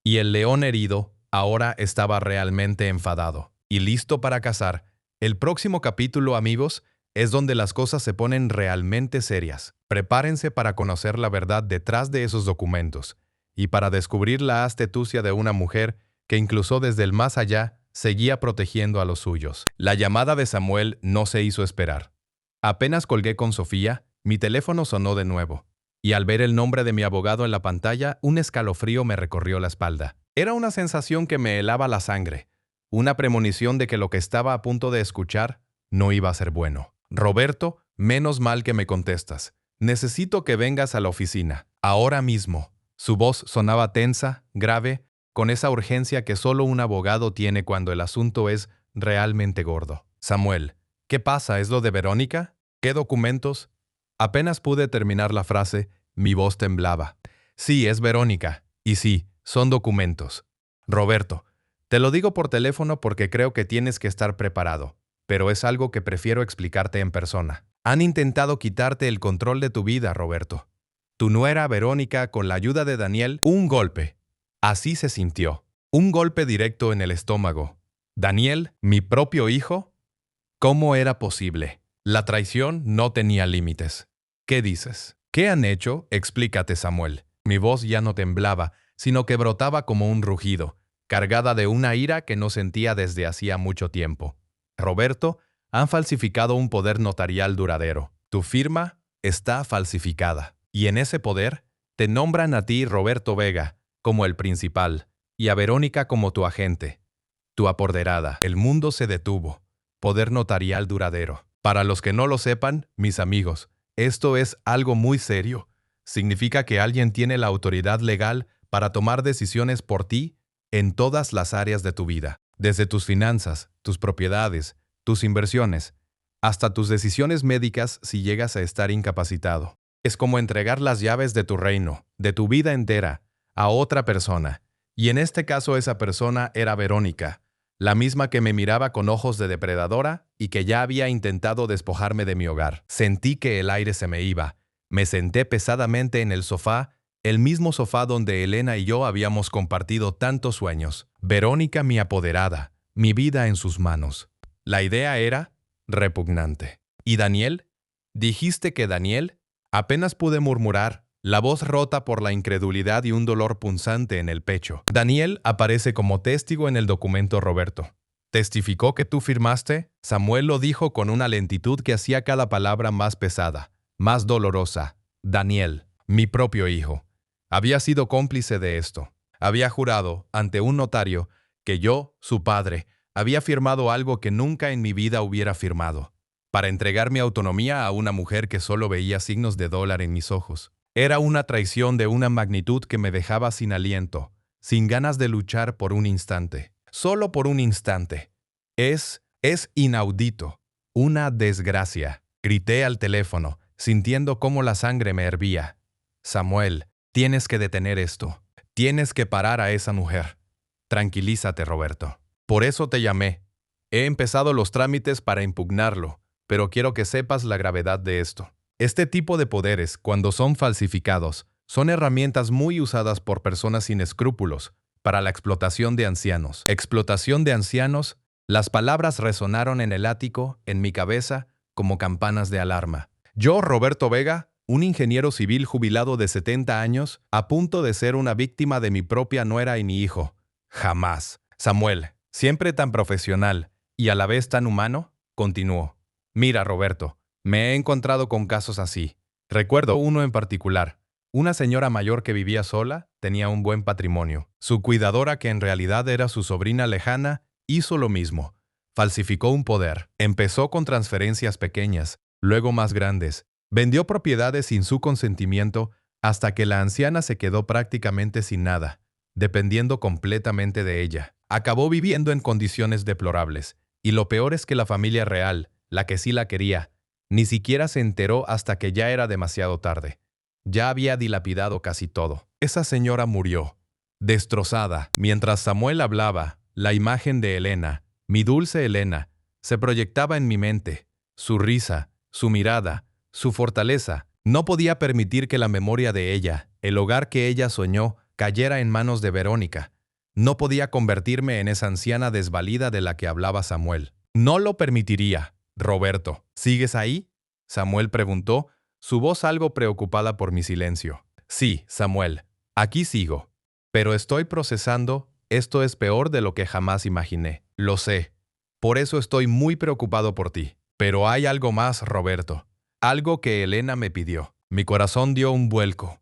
y el león herido Ahora estaba realmente enfadado y listo para cazar. El próximo capítulo, amigos, es donde las cosas se ponen realmente serias. Prepárense para conocer la verdad detrás de esos documentos y para descubrir la astucia de una mujer que incluso desde el más allá seguía protegiendo a los suyos. La llamada de Samuel no se hizo esperar. Apenas colgué con Sofía, mi teléfono sonó de nuevo, y al ver el nombre de mi abogado en la pantalla, un escalofrío me recorrió la espalda. Era una sensación que me helaba la sangre, una premonición de que lo que estaba a punto de escuchar no iba a ser bueno. Roberto, menos mal que me contestas. Necesito que vengas a la oficina, ahora mismo. Su voz sonaba tensa, grave, con esa urgencia que solo un abogado tiene cuando el asunto es realmente gordo. Samuel, ¿qué pasa? ¿Es lo de Verónica? ¿Qué documentos? Apenas pude terminar la frase, mi voz temblaba. Sí, es Verónica. Y sí, son documentos. Roberto, te lo digo por teléfono porque creo que tienes que estar preparado, pero es algo que prefiero explicarte en persona. Han intentado quitarte el control de tu vida, Roberto. Tu nuera Verónica, con la ayuda de Daniel, un golpe. Así se sintió. Un golpe directo en el estómago. Daniel, mi propio hijo. ¿Cómo era posible? La traición no tenía límites. ¿Qué dices? ¿Qué han hecho? Explícate, Samuel. Mi voz ya no temblaba, sino que brotaba como un rugido, cargada de una ira que no sentía desde hacía mucho tiempo. Roberto, han falsificado un poder notarial duradero. Tu firma está falsificada. Y en ese poder, te nombran a ti, Roberto Vega, como el principal, y a Verónica como tu agente. Tu apoderada. El mundo se detuvo. Poder notarial duradero. Para los que no lo sepan, mis amigos, esto es algo muy serio. Significa que alguien tiene la autoridad legal para tomar decisiones por ti en todas las áreas de tu vida, desde tus finanzas, tus propiedades, tus inversiones, hasta tus decisiones médicas si llegas a estar incapacitado. Es como entregar las llaves de tu reino, de tu vida entera, a otra persona. Y en este caso esa persona era Verónica, la misma que me miraba con ojos de depredadora y que ya había intentado despojarme de mi hogar. Sentí que el aire se me iba. Me senté pesadamente en el sofá, el mismo sofá donde Elena y yo habíamos compartido tantos sueños. Verónica, mi apoderada, mi vida en sus manos. La idea era repugnante. ¿Y Daniel? ¿Dijiste que Daniel? Apenas pude murmurar, la voz rota por la incredulidad y un dolor punzante en el pecho. Daniel aparece como testigo en el documento, Roberto. ¿Testificó que tú firmaste? Samuel lo dijo con una lentitud que hacía cada palabra más pesada, más dolorosa. Daniel, mi propio hijo, había sido cómplice de esto. Había jurado, ante un notario, que yo, su padre, había firmado algo que nunca en mi vida hubiera firmado, para entregar mi autonomía a una mujer que solo veía signos de dólar en mis ojos. Era una traición de una magnitud que me dejaba sin aliento, sin ganas de luchar por un instante. Solo por un instante. Es inaudito. Una desgracia. Grité al teléfono, sintiendo cómo la sangre me hervía. Samuel, tienes que detener esto. Tienes que parar a esa mujer. Tranquilízate, Roberto. Por eso te llamé. He empezado los trámites para impugnarlo, pero quiero que sepas la gravedad de esto. Este tipo de poderes, cuando son falsificados, son herramientas muy usadas por personas sin escrúpulos para la explotación de ancianos. Explotación de ancianos, las palabras resonaron en el ático, en mi cabeza, como campanas de alarma. Yo, Roberto Vega, un ingeniero civil jubilado de 70 años, a punto de ser una víctima de mi propia nuera y mi hijo. Jamás. Samuel, siempre tan profesional y a la vez tan humano, continuó. Mira, Roberto, me he encontrado con casos así. Recuerdo uno en particular. Una señora mayor que vivía sola, tenía un buen patrimonio. Su cuidadora, que en realidad era su sobrina lejana, hizo lo mismo. Falsificó un poder. Empezó con transferencias pequeñas, luego más grandes. Vendió propiedades sin su consentimiento hasta que la anciana se quedó prácticamente sin nada, dependiendo completamente de ella. Acabó viviendo en condiciones deplorables. Y lo peor es que la familia real, la que sí la quería, ni siquiera se enteró hasta que ya era demasiado tarde. Ya había dilapidado casi todo. Esa señora murió, destrozada. Mientras Samuel hablaba, la imagen de Elena, mi dulce Elena, se proyectaba en mi mente. Su risa, su mirada, su fortaleza. No podía permitir que la memoria de ella, el hogar que ella soñó, cayera en manos de Verónica. No podía convertirme en esa anciana desvalida de la que hablaba Samuel. No lo permitiría. Roberto, ¿sigues ahí? Samuel preguntó, su voz algo preocupada por mi silencio. Sí, Samuel, aquí sigo. Pero estoy procesando, esto es peor de lo que jamás imaginé. Lo sé. Por eso estoy muy preocupado por ti. Pero hay algo más, Roberto. Algo que Elena me pidió. Mi corazón dio un vuelco.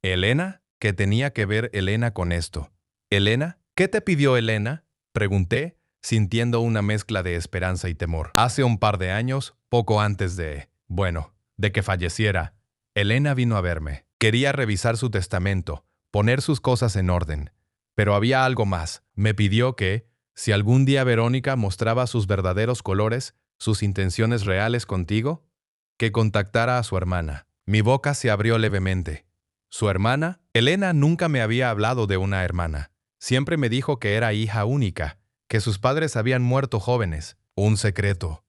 ¿Elena? ¿Qué tenía que ver Elena con esto? ¿Elena? ¿Qué te pidió Elena? Pregunté, sintiendo una mezcla de esperanza y temor. Hace un par de años, poco antes de que falleciera, Elena vino a verme. Quería revisar su testamento, poner sus cosas en orden. Pero había algo más. Me pidió que, si algún día Verónica mostraba sus verdaderos colores, sus intenciones reales contigo, que contactara a su hermana. Mi boca se abrió levemente. ¿Su hermana? Elena nunca me había hablado de una hermana. Siempre me dijo que era hija única, que sus padres habían muerto jóvenes. Un secreto.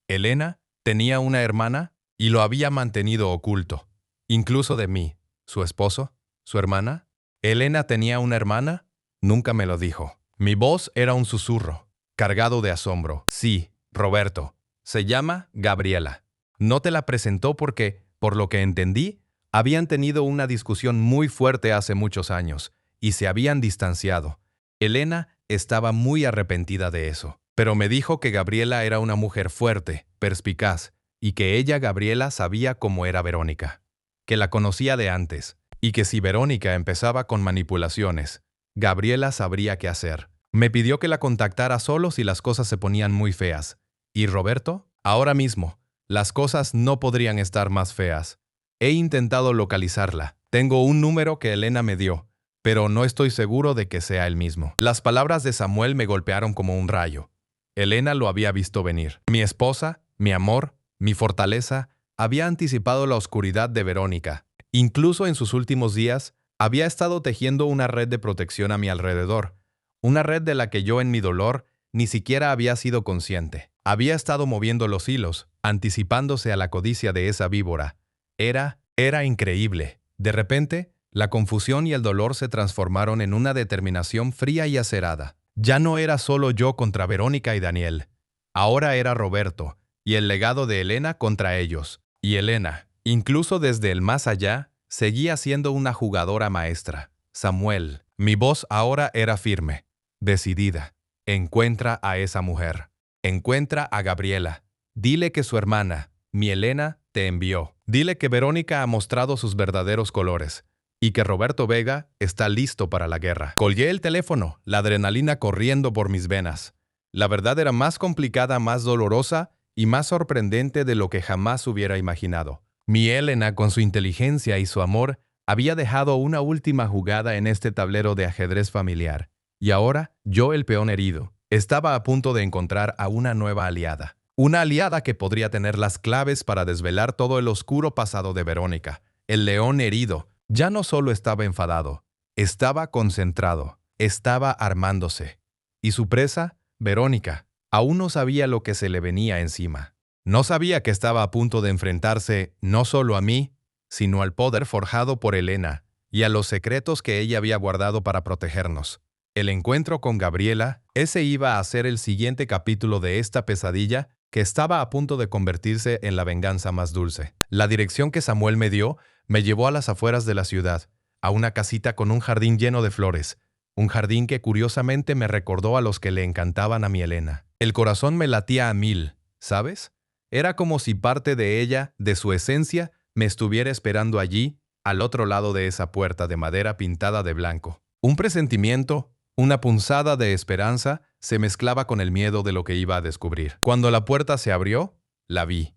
Elena tenía una hermana y lo había mantenido oculto, incluso de mí. ¿Su esposo? ¿Su hermana? ¿Elena tenía una hermana? Nunca me lo dijo. Mi voz era un susurro, cargado de asombro. Sí, Roberto. Se llama Gabriela. No te la presentó porque, por lo que entendí, habían tenido una discusión muy fuerte hace muchos años y se habían distanciado. Elena estaba muy arrepentida de eso, pero me dijo que Gabriela era una mujer fuerte, perspicaz, y que ella, Gabriela, sabía cómo era Verónica, que la conocía de antes, y que si Verónica empezaba con manipulaciones, Gabriela sabría qué hacer. Me pidió que la contactara solo si las cosas se ponían muy feas. ¿Y Roberto? Ahora mismo, las cosas no podrían estar más feas. He intentado localizarla. Tengo un número que Elena me dio, pero no estoy seguro de que sea el mismo. Las palabras de Samuel me golpearon como un rayo. Elena lo había visto venir. Mi esposa, mi amor, mi fortaleza, había anticipado la oscuridad de Verónica. Incluso en sus últimos días, había estado tejiendo una red de protección a mi alrededor, una red de la que yo en mi dolor ni siquiera había sido consciente. Había estado moviendo los hilos, anticipándose a la codicia de esa víbora. Era increíble. De repente, la confusión y el dolor se transformaron en una determinación fría y acerada. Ya no era solo yo contra Verónica y Daniel. Ahora era Roberto y el legado de Elena contra ellos. Y Elena, incluso desde el más allá, seguía siendo una jugadora maestra. Samuel, mi voz ahora era firme, decidida. Encuentra a esa mujer. Encuentra a Gabriela. Dile que su hermana, mi Elena, te envió. Dile que Verónica ha mostrado sus verdaderos colores y que Roberto Vega está listo para la guerra. Colgué el teléfono, la adrenalina corriendo por mis venas. La verdad era más complicada, más dolorosa y más sorprendente de lo que jamás hubiera imaginado. Mi Elena, con su inteligencia y su amor, había dejado una última jugada en este tablero de ajedrez familiar. Y ahora, yo, el peón herido, estaba a punto de encontrar a una nueva aliada. Una aliada que podría tener las claves para desvelar todo el oscuro pasado de Verónica. El león herido ya no solo estaba enfadado, estaba concentrado, estaba armándose. Y su presa, Verónica, aún no sabía lo que se le venía encima. No sabía que estaba a punto de enfrentarse no solo a mí, sino al poder forjado por Elena y a los secretos que ella había guardado para protegernos. El encuentro con Gabriela, ese iba a ser el siguiente capítulo de esta pesadilla que estaba a punto de convertirse en la venganza más dulce. La dirección que Samuel me dio me llevó a las afueras de la ciudad, a una casita con un jardín lleno de flores, un jardín que curiosamente me recordó a los que le encantaban a mi Elena. El corazón me latía a mil, ¿sabes? Era como si parte de ella, de su esencia, me estuviera esperando allí, al otro lado de esa puerta de madera pintada de blanco. Un presentimiento, una punzada de esperanza, se mezclaba con el miedo de lo que iba a descubrir. Cuando la puerta se abrió, la vi.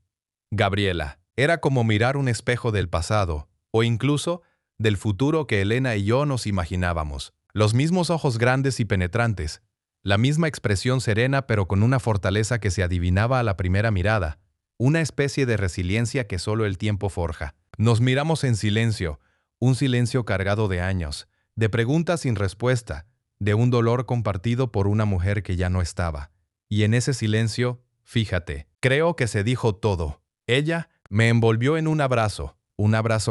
Gabriela. Era como mirar un espejo del pasado, o incluso del futuro que Elena y yo nos imaginábamos. Los mismos ojos grandes y penetrantes, la misma expresión serena pero con una fortaleza que se adivinaba a la primera mirada, una especie de resiliencia que solo el tiempo forja. Nos miramos en silencio, un silencio cargado de años, de preguntas sin respuesta, de un dolor compartido por una mujer que ya no estaba. Y en ese silencio, fíjate, creo que se dijo todo. Ella me envolvió en un abrazo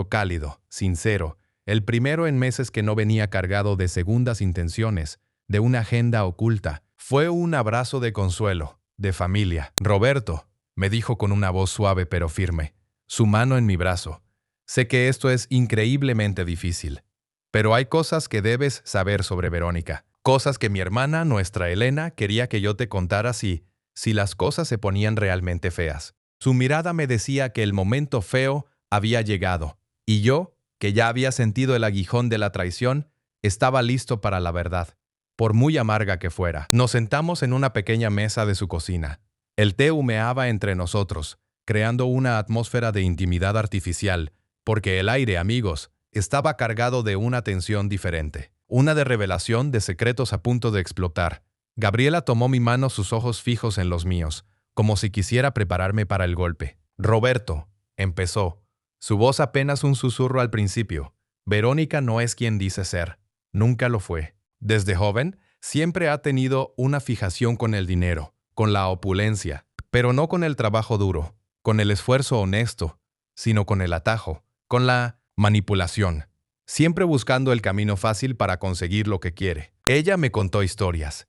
cálido, sincero, el primero en meses que no venía cargado de segundas intenciones, de una agenda oculta. Fue un abrazo de consuelo, de familia. Roberto, me dijo con una voz suave pero firme, su mano en mi brazo. Sé que esto es increíblemente difícil, pero hay cosas que debes saber sobre Verónica. Cosas que mi hermana, nuestra Elena, quería que yo te contara si las cosas se ponían realmente feas. Su mirada me decía que el momento feo había llegado, y yo, que ya había sentido el aguijón de la traición, estaba listo para la verdad, por muy amarga que fuera. Nos sentamos en una pequeña mesa de su cocina. El té humeaba entre nosotros, creando una atmósfera de intimidad artificial, porque el aire, amigos, estaba cargado de una tensión diferente, una de revelación de secretos a punto de explotar. Gabriela tomó mi mano, sus ojos fijos en los míos, como si quisiera prepararme para el golpe. Roberto, empezó, su voz apenas un susurro al principio. Verónica no es quien dice ser. Nunca lo fue. Desde joven, siempre ha tenido una fijación con el dinero, con la opulencia, pero no con el trabajo duro, con el esfuerzo honesto, sino con el atajo, con la manipulación, siempre buscando el camino fácil para conseguir lo que quiere. Ella me contó historias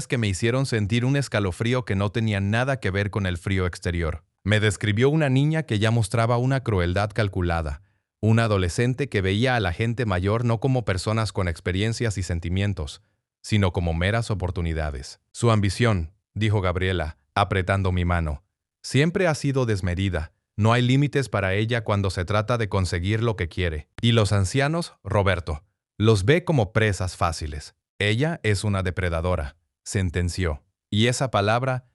que me hicieron sentir un escalofrío que no tenía nada que ver con el frío exterior. Me describió una niña que ya mostraba una crueldad calculada, una adolescente que veía a la gente mayor no como personas con experiencias y sentimientos, sino como meras oportunidades. Su ambición, dijo Gabriela, apretando mi mano, siempre ha sido desmedida. No hay límites para ella cuando se trata de conseguir lo que quiere. Y los ancianos, Roberto, los ve como presas fáciles. Ella es una depredadora, sentenció. Y esa palabra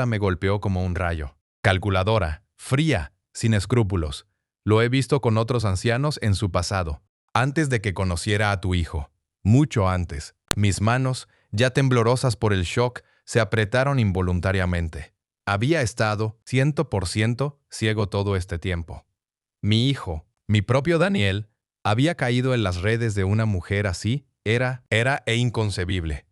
me golpeó como un rayo. Calculadora, fría, sin escrúpulos. Lo he visto con otros ancianos en su pasado, antes de que conociera a tu hijo. Mucho antes. Mis manos, ya temblorosas por el shock, se apretaron involuntariamente. Había estado 100% ciego todo este tiempo. Mi hijo, mi propio Daniel, había caído en las redes de una mujer así. Era inconcebible.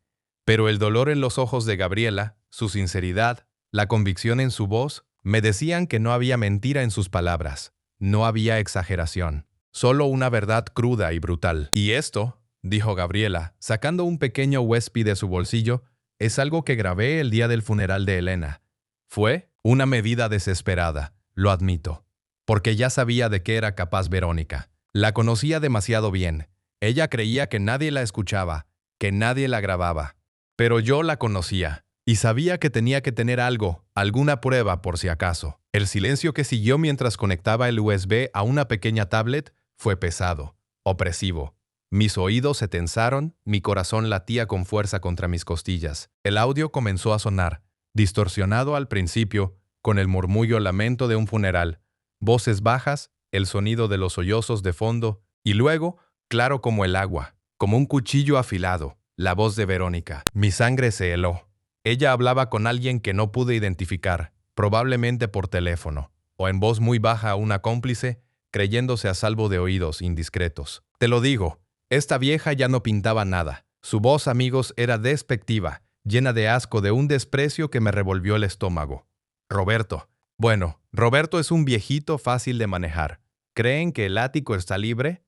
Pero el dolor en los ojos de Gabriela, su sinceridad, la convicción en su voz, me decían que no había mentira en sus palabras, no había exageración, solo una verdad cruda y brutal. Y esto, dijo Gabriela, sacando un pequeño Wespi de su bolsillo, es algo que grabé el día del funeral de Elena. Fue una medida desesperada, lo admito, porque ya sabía de qué era capaz Verónica. La conocía demasiado bien. Ella creía que nadie la escuchaba, que nadie la grababa. Pero yo la conocía, y sabía que tenía que tener algo, alguna prueba por si acaso. El silencio que siguió mientras conectaba el USB a una pequeña tablet fue pesado, opresivo. Mis oídos se tensaron, mi corazón latía con fuerza contra mis costillas. El audio comenzó a sonar, distorsionado al principio, con el murmullo lamento de un funeral, voces bajas, el sonido de los sollozos de fondo, y luego, claro como el agua, como un cuchillo afilado, la voz de Verónica. Mi sangre se heló. Ella hablaba con alguien que no pude identificar, probablemente por teléfono, o en voz muy baja a una cómplice, creyéndose a salvo de oídos indiscretos. Te lo digo, esta vieja ya no pintaba nada. Su voz, amigos, era despectiva, llena de asco, de un desprecio que me revolvió el estómago. Roberto. Bueno, Roberto es un viejito fácil de manejar. ¿Creen que el ático está libre?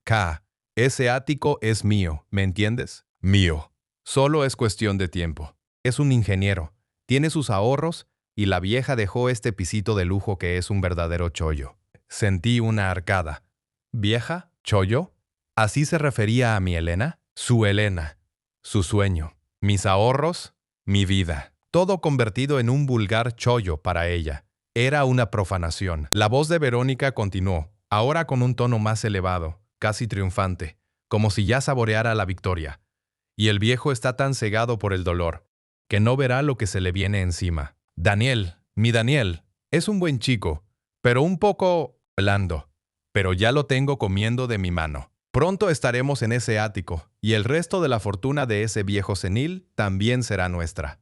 Ese ático es mío, ¿me entiendes? Mío. Solo es cuestión de tiempo. Es un ingeniero, tiene sus ahorros y la vieja dejó este pisito de lujo que es un verdadero chollo. Sentí una arcada. ¿Vieja? ¿Chollo? ¿Así se refería a mi Elena? Su Elena. Su sueño. Mis ahorros. Mi vida. Todo convertido en un vulgar chollo para ella. Era una profanación. La voz de Verónica continuó, ahora con un tono más elevado, casi triunfante, como si ya saboreara la victoria. Y el viejo está tan cegado por el dolor, que no verá lo que se le viene encima. Daniel, mi Daniel, es un buen chico, pero un poco blando. Pero ya lo tengo comiendo de mi mano. Pronto estaremos en ese ático, y el resto de la fortuna de ese viejo senil también será nuestra.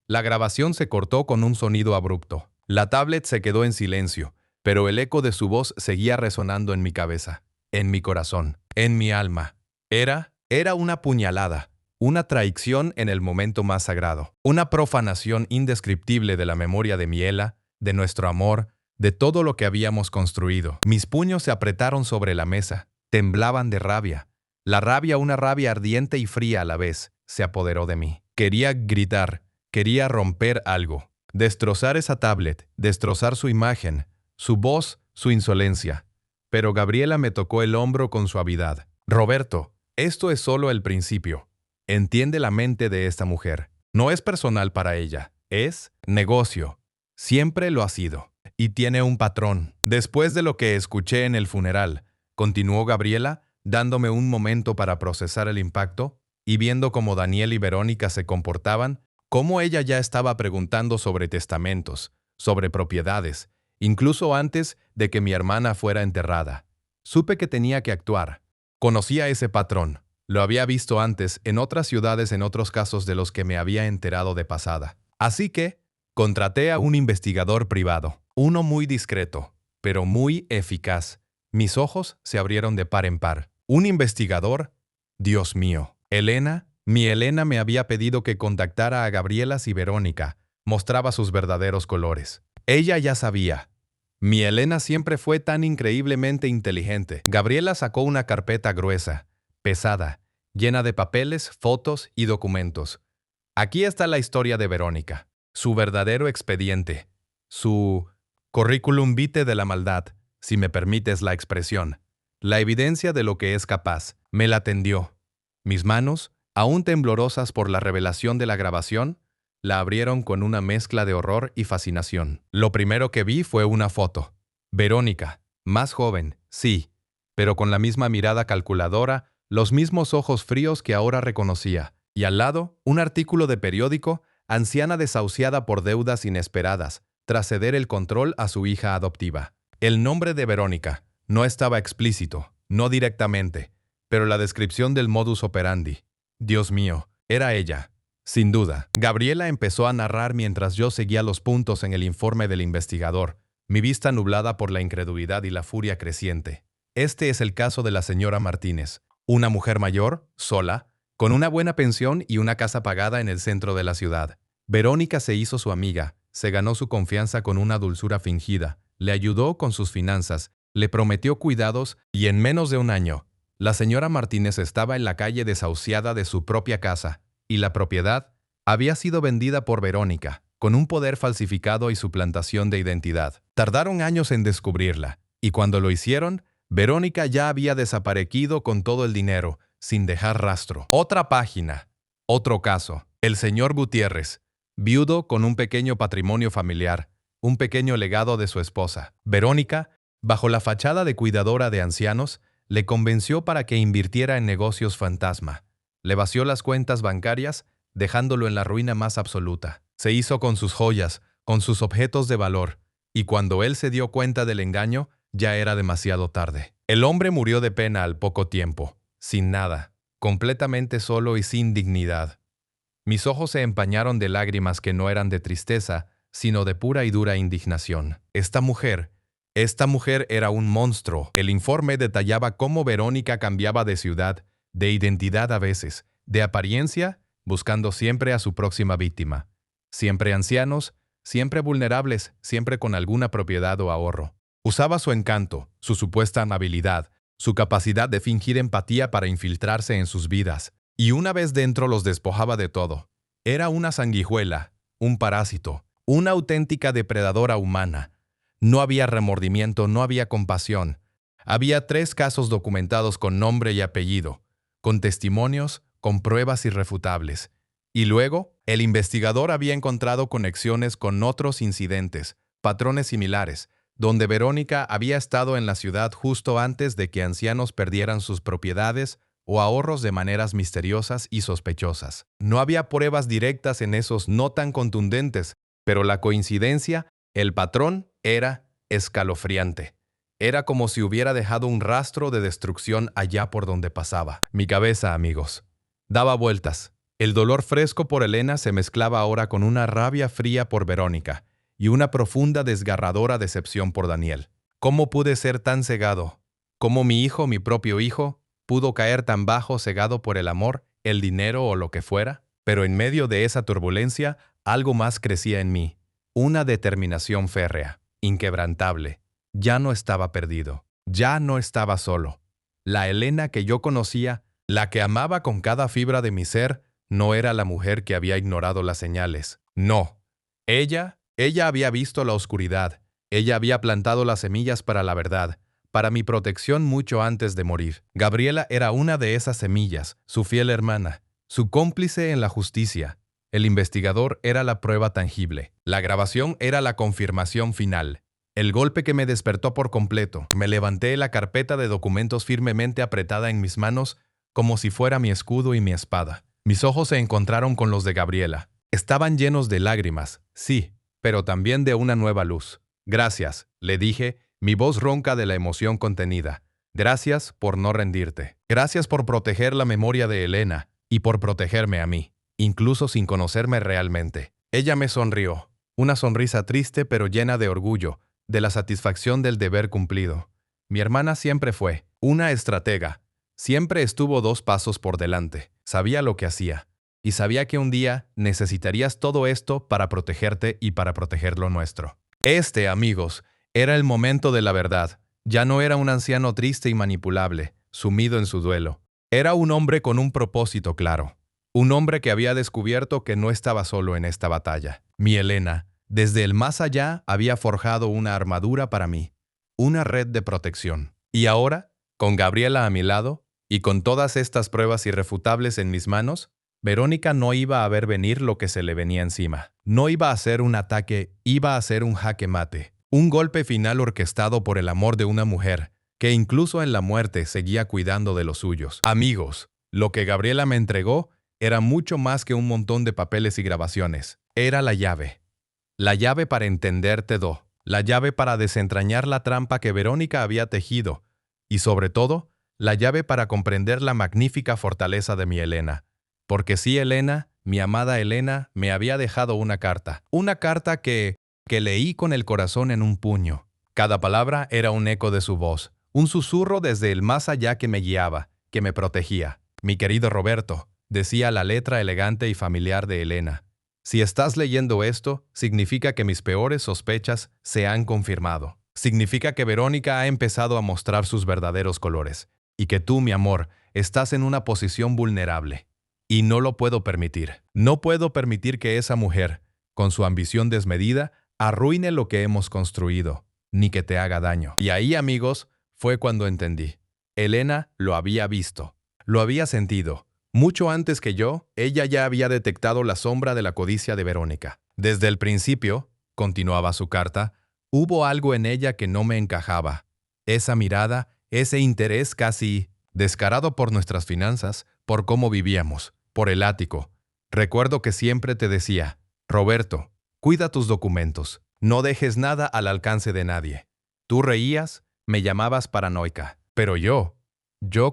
La grabación se cortó con un sonido abrupto. La tablet se quedó en silencio, pero el eco de su voz seguía resonando en mi cabeza, en mi corazón, en mi alma. Era una puñalada, una traición en el momento más sagrado, una profanación indescriptible de la memoria de Miela, de nuestro amor, de todo lo que habíamos construido. Mis puños se apretaron sobre la mesa, temblaban de rabia. La rabia, una rabia ardiente y fría a la vez, se apoderó de mí. Quería gritar, quería romper algo, destrozar esa tablet, destrozar su imagen, su voz, su insolencia. Pero Gabriela me tocó el hombro con suavidad. Roberto, esto es solo el principio. Entiende la mente de esta mujer. No es personal para ella, es negocio. Siempre lo ha sido. Y tiene un patrón. Después de lo que escuché en el funeral, continuó Gabriela, dándome un momento para procesar el impacto, y viendo cómo Daniel y Verónica se comportaban, cómo ella ya estaba preguntando sobre testamentos, sobre propiedades, incluso antes de que mi hermana fuera enterrada. Supe que tenía que actuar. Conocía ese patrón. Lo había visto antes en otras ciudades en otros casos de los que me había enterado de pasada. Así que contraté a un investigador privado, uno muy discreto, pero muy eficaz. Mis ojos se abrieron de par en par. Un investigador, Dios mío. Mi Elena me había pedido que contactara a Gabriela si Verónica mostraba sus verdaderos colores. Ella ya sabía. Mi Elena siempre fue tan increíblemente inteligente. Gabriela sacó una carpeta gruesa, pesada, llena de papeles, fotos y documentos. Aquí está la historia de Verónica, su verdadero expediente, su currículum vitae de la maldad, si me permites la expresión, la evidencia de lo que es capaz. Me la tendió. Mis manos, aún temblorosas por la revelación de la grabación, la abrieron con una mezcla de horror y fascinación. Lo primero que vi fue una foto. Verónica, más joven, sí, pero con la misma mirada calculadora, los mismos ojos fríos que ahora reconocía. Y al lado, un artículo de periódico, anciana desahuciada por deudas inesperadas, tras ceder el control a su hija adoptiva. El nombre de Verónica no estaba explícito, no directamente, pero la descripción del modus operandi. Dios mío, era ella. Sin duda. Gabriela empezó a narrar mientras yo seguía los puntos en el informe del investigador, mi vista nublada por la incredulidad y la furia creciente. Este es el caso de la señora Martínez, una mujer mayor, sola, con una buena pensión y una casa pagada en el centro de la ciudad. Verónica se hizo su amiga, se ganó su confianza con una dulzura fingida, le ayudó con sus finanzas, le prometió cuidados y en menos de un año, la señora Martínez estaba en la calle desahuciada de su propia casa, y la propiedad había sido vendida por Verónica, con un poder falsificado y suplantación de identidad. Tardaron años en descubrirla, y cuando lo hicieron, Verónica ya había desaparecido con todo el dinero, sin dejar rastro. Otra página, otro caso. El señor Gutiérrez, viudo con un pequeño patrimonio familiar, un pequeño legado de su esposa. Verónica, bajo la fachada de cuidadora de ancianos, le convenció para que invirtiera en negocios fantasma. Le vació las cuentas bancarias, dejándolo en la ruina más absoluta. Se hizo con sus joyas, con sus objetos de valor, y cuando él se dio cuenta del engaño, ya era demasiado tarde. El hombre murió de pena al poco tiempo, sin nada, completamente solo y sin dignidad. Mis ojos se empañaron de lágrimas que no eran de tristeza, sino de pura y dura indignación. Esta mujer era un monstruo. El informe detallaba cómo Verónica cambiaba de ciudad, de identidad a veces, de apariencia, buscando siempre a su próxima víctima. Siempre ancianos, siempre vulnerables, siempre con alguna propiedad o ahorro. Usaba su encanto, su supuesta amabilidad, su capacidad de fingir empatía para infiltrarse en sus vidas, y una vez dentro los despojaba de todo. Era una sanguijuela, un parásito, una auténtica depredadora humana. No había remordimiento, no había compasión. Había 3 casos documentados con nombre y apellido, con testimonios, con pruebas irrefutables. Y luego, el investigador había encontrado conexiones con otros incidentes, patrones similares, donde Verónica había estado en la ciudad justo antes de que ancianos perdieran sus propiedades o ahorros de maneras misteriosas y sospechosas. No había pruebas directas en esos no tan contundentes, pero la coincidencia, el patrón, era escalofriante. Era como si hubiera dejado un rastro de destrucción allá por donde pasaba. Mi cabeza, amigos, daba vueltas. El dolor fresco por Elena se mezclaba ahora con una rabia fría por Verónica y una profunda desgarradora decepción por Daniel. ¿Cómo pude ser tan cegado? ¿Cómo mi hijo, mi propio hijo, pudo caer tan bajo cegado por el amor, el dinero o lo que fuera? Pero en medio de esa turbulencia, algo más crecía en mí. Una determinación férrea, inquebrantable. Ya no estaba perdido. Ya no estaba solo. La Elena que yo conocía La que amaba con cada fibra de mi ser no era la mujer que había ignorado las señales. No. Ella había visto la oscuridad. Ella había plantado las semillas para la verdad, para mi protección mucho antes de morir. Gabriela era una de esas semillas, su fiel hermana, su cómplice en la justicia. El investigador era la prueba tangible. La grabación era la confirmación final. El golpe que me despertó por completo. Me levanté la carpeta de documentos firmemente apretada en mis manos como si fuera mi escudo y mi espada. Mis ojos se encontraron con los de Gabriela. Estaban llenos de lágrimas, sí, pero también de una nueva luz. Gracias, le dije, mi voz ronca de la emoción contenida. Gracias por no rendirte. Gracias por proteger la memoria de Elena y por protegerme a mí, incluso sin conocerme realmente. Ella me sonrió, una sonrisa triste pero llena de orgullo, de la satisfacción del deber cumplido. Mi hermana siempre fue una estratega. Siempre estuvo 2 pasos por delante. Sabía lo que hacía. Y sabía que un día necesitarías todo esto para protegerte y para proteger lo nuestro. Amigos, era el momento de la verdad. Ya no era un anciano triste y manipulable, sumido en su duelo. Era un hombre con un propósito claro. Un hombre que había descubierto que no estaba solo en esta batalla. Mi Elena, desde el más allá, había forjado una armadura para mí. Una red de protección. Y ahora, con Gabriela a mi lado, y con todas estas pruebas irrefutables en mis manos, Verónica no iba a ver venir lo que se le venía encima. No iba a ser un ataque, iba a ser un jaque mate. Un golpe final orquestado por el amor de una mujer, que incluso en la muerte seguía cuidando de los suyos. Amigos, lo que Gabriela me entregó era mucho más que un montón de papeles y grabaciones. Era la llave. La llave para entenderte todo. La llave para desentrañar la trampa que Verónica había tejido. Y sobre todo, la llave para comprender la magnífica fortaleza de mi Elena. Porque sí, Elena, mi amada Elena, me había dejado una carta que leí con el corazón en un puño. Cada palabra era un eco de su voz, un susurro desde el más allá que me guiaba, que me protegía. Mi querido Roberto, decía la letra elegante y familiar de Elena. Si estás leyendo esto, significa que mis peores sospechas se han confirmado. Significa que Verónica ha empezado a mostrar sus verdaderos colores. Y que tú, mi amor, estás en una posición vulnerable. Y no lo puedo permitir. No puedo permitir que esa mujer, con su ambición desmedida, arruine lo que hemos construido, ni que te haga daño. Y ahí, amigos, fue cuando entendí. Elena lo había visto, lo había sentido. Mucho antes que yo, ella ya había detectado la sombra de la codicia de Verónica. Desde el principio, continuaba su carta, hubo algo en ella que no me encajaba. Esa mirada, ese interés casi descarado por nuestras finanzas, por cómo vivíamos, por el ático. Recuerdo que siempre te decía, Roberto, cuida tus documentos, no dejes nada al alcance de nadie. Tú reías, me llamabas paranoica, pero yo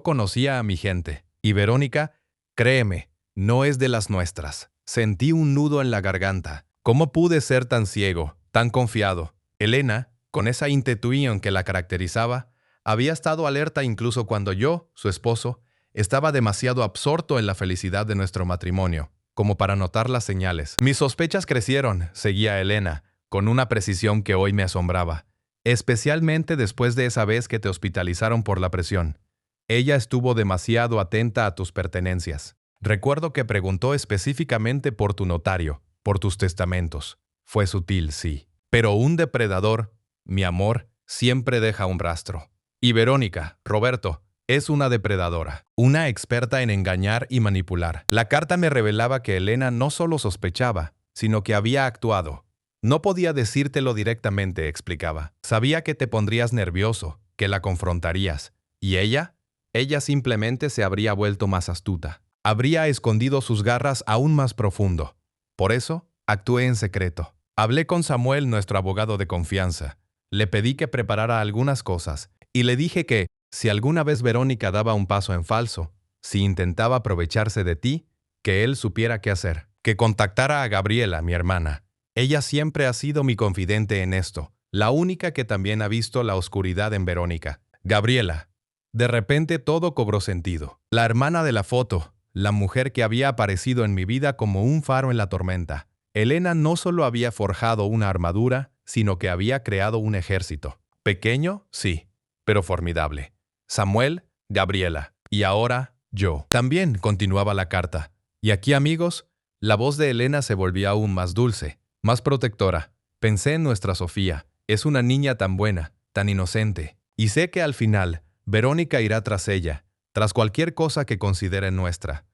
conocía a mi gente. Y Verónica, créeme, no es de las nuestras. Sentí un nudo en la garganta. ¿Cómo pude ser tan ciego, tan confiado? Elena, con esa intuición que la caracterizaba, había estado alerta incluso cuando yo, su esposo, estaba demasiado absorto en la felicidad de nuestro matrimonio, como para notar las señales. Mis sospechas crecieron, seguía Elena, con una precisión que hoy me asombraba, especialmente después de esa vez que te hospitalizaron por la presión. Ella estuvo demasiado atenta a tus pertenencias. Recuerdo que preguntó específicamente por tu notario, por tus testamentos. Fue sutil, sí. Pero un depredador, mi amor, siempre deja un rastro. Y Verónica, Roberto, es una depredadora, una experta en engañar y manipular. La carta me revelaba que Elena no solo sospechaba, sino que había actuado. No podía decírtelo directamente, explicaba. Sabía que te pondrías nervioso, que la confrontarías. ¿Y ella? Ella simplemente se habría vuelto más astuta. Habría escondido sus garras aún más profundo. Por eso, actué en secreto. Hablé con Samuel, nuestro abogado de confianza. Le pedí que preparara algunas cosas y le dije que, si alguna vez Verónica daba un paso en falso, si intentaba aprovecharse de ti, que él supiera qué hacer. Que contactara a Gabriela, mi hermana. Ella siempre ha sido mi confidente en esto, la única que también ha visto la oscuridad en Verónica. Gabriela. De repente todo cobró sentido. La hermana de la foto, la mujer que había aparecido en mi vida como un faro en la tormenta. Elena no solo había forjado una armadura, sino que había creado un ejército. Pequeño, sí, pero formidable. Samuel, Gabriela. Y ahora, Yo también, continuaba la carta. Y aquí, amigos, la voz de Elena se volvía aún más dulce, más protectora. Pensé en nuestra Sofía. Es una niña tan buena, tan inocente. Y sé que al final, Verónica irá tras ella, tras cualquier cosa que considere nuestra.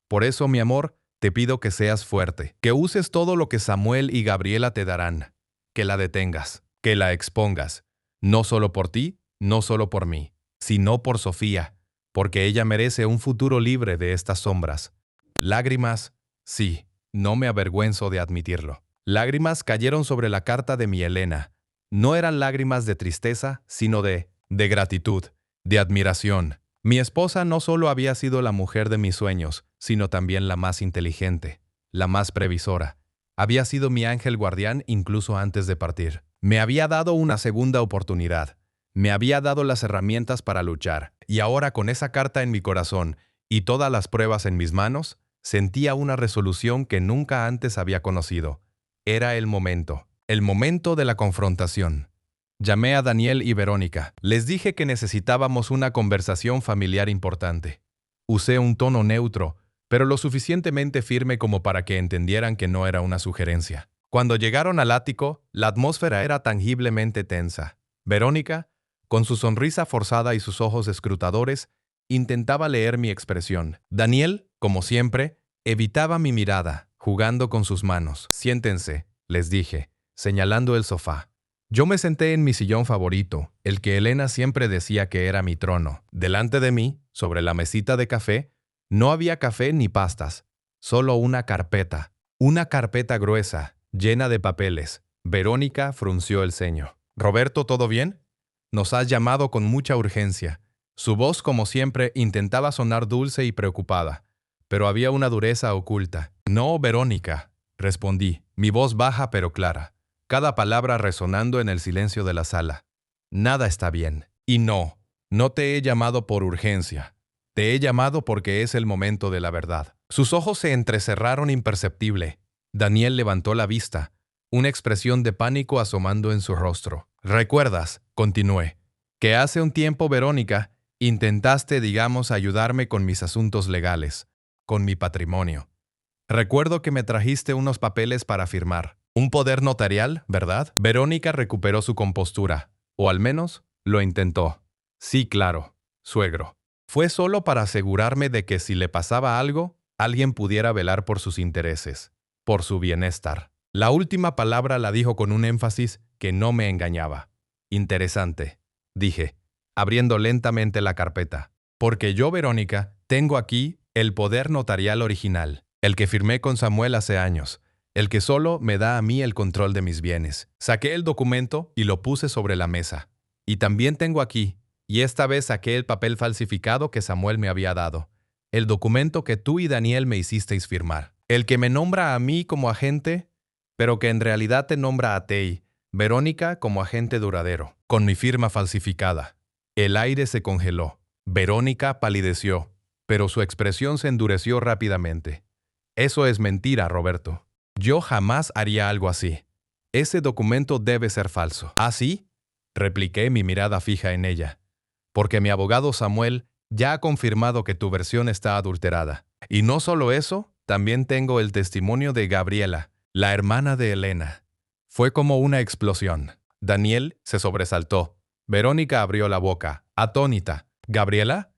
Por eso, mi amor, te pido que seas fuerte, que uses todo lo que Samuel y Gabriela te darán, que la detengas, que la expongas, no solo por ti, no solo por mí, sino por Sofía, porque ella merece un futuro libre de estas sombras. Lágrimas, sí, no me avergüenzo de admitirlo. Lágrimas cayeron sobre la carta de mi Elena. No eran lágrimas de tristeza, sino de gratitud, de admiración. Mi esposa no solo había sido la mujer de mis sueños, sino también la más inteligente, la más previsora. Había sido mi ángel guardián incluso antes de partir. Me había dado una segunda oportunidad. Me había dado las herramientas para luchar. Y ahora, con esa carta en mi corazón y todas las pruebas en mis manos, sentía una resolución que nunca antes había conocido. Era el momento de la confrontación. Llamé a Daniel y Verónica. Les dije que necesitábamos una conversación familiar importante. Usé un tono neutro, pero lo suficientemente firme como para que entendieran que no era una sugerencia. Cuando llegaron al ático, la atmósfera era tangiblemente tensa. Verónica, con su sonrisa forzada y sus ojos escrutadores, intentaba leer mi expresión. Daniel, como siempre, evitaba mi mirada, jugando con sus manos. «Siéntense», les dije, señalando el sofá. Yo me senté en mi sillón favorito, el que Elena siempre decía que era mi trono. Delante de mí, sobre la mesita de café, no había café ni pastas, solo una carpeta gruesa, llena de papeles. Verónica frunció el ceño. «Roberto, ¿todo bien? Nos has llamado con mucha urgencia». Su voz, como siempre, intentaba sonar dulce y preocupada, pero había una dureza oculta. «No, Verónica», respondí, mi voz baja pero clara, cada palabra resonando en el silencio de la sala. «Nada está bien. Y no te he llamado por urgencia. Te he llamado porque es el momento de la verdad». Sus ojos se entrecerraron imperceptible. Daniel levantó la vista, una expresión de pánico asomando en su rostro. «¿Recuerdas?», continué, «que hace un tiempo, Verónica, intentaste, digamos, ayudarme con mis asuntos legales, con mi patrimonio? Recuerdo que me trajiste unos papeles para firmar. Un poder notarial, ¿verdad?». Verónica recuperó su compostura, o al menos lo intentó. «Sí, claro, suegro. Fue solo para asegurarme de que si le pasaba algo, alguien pudiera velar por sus intereses, por su bienestar». La última palabra la dijo con un énfasis que no me engañaba. «Interesante», dije, abriendo lentamente la carpeta. «Porque yo, Verónica, tengo aquí el poder notarial original, el que firmé con Samuel hace años, el que solo me da a mí el control de mis bienes». Saqué el documento y lo puse sobre la mesa. «Y también tengo aquí, y esta vez saqué el papel falsificado que Samuel me había dado, el documento que tú y Daniel me hicisteis firmar, el que me nombra a mí como agente, pero que en realidad te nombra a ti, Verónica, como agente duradero, con mi firma falsificada». El aire se congeló. Verónica palideció, pero su expresión se endureció rápidamente. «Eso es mentira, Roberto. Yo jamás haría algo así. Ese documento debe ser falso». «¿Ah, sí?», repliqué, mi mirada fija en ella. «Porque mi abogado Samuel ya ha confirmado que tu versión está adulterada. Y no solo eso, también tengo el testimonio de Gabriela, la hermana de Elena». Fue como una explosión. Daniel se sobresaltó. Verónica abrió la boca, atónita. «¿Gabriela?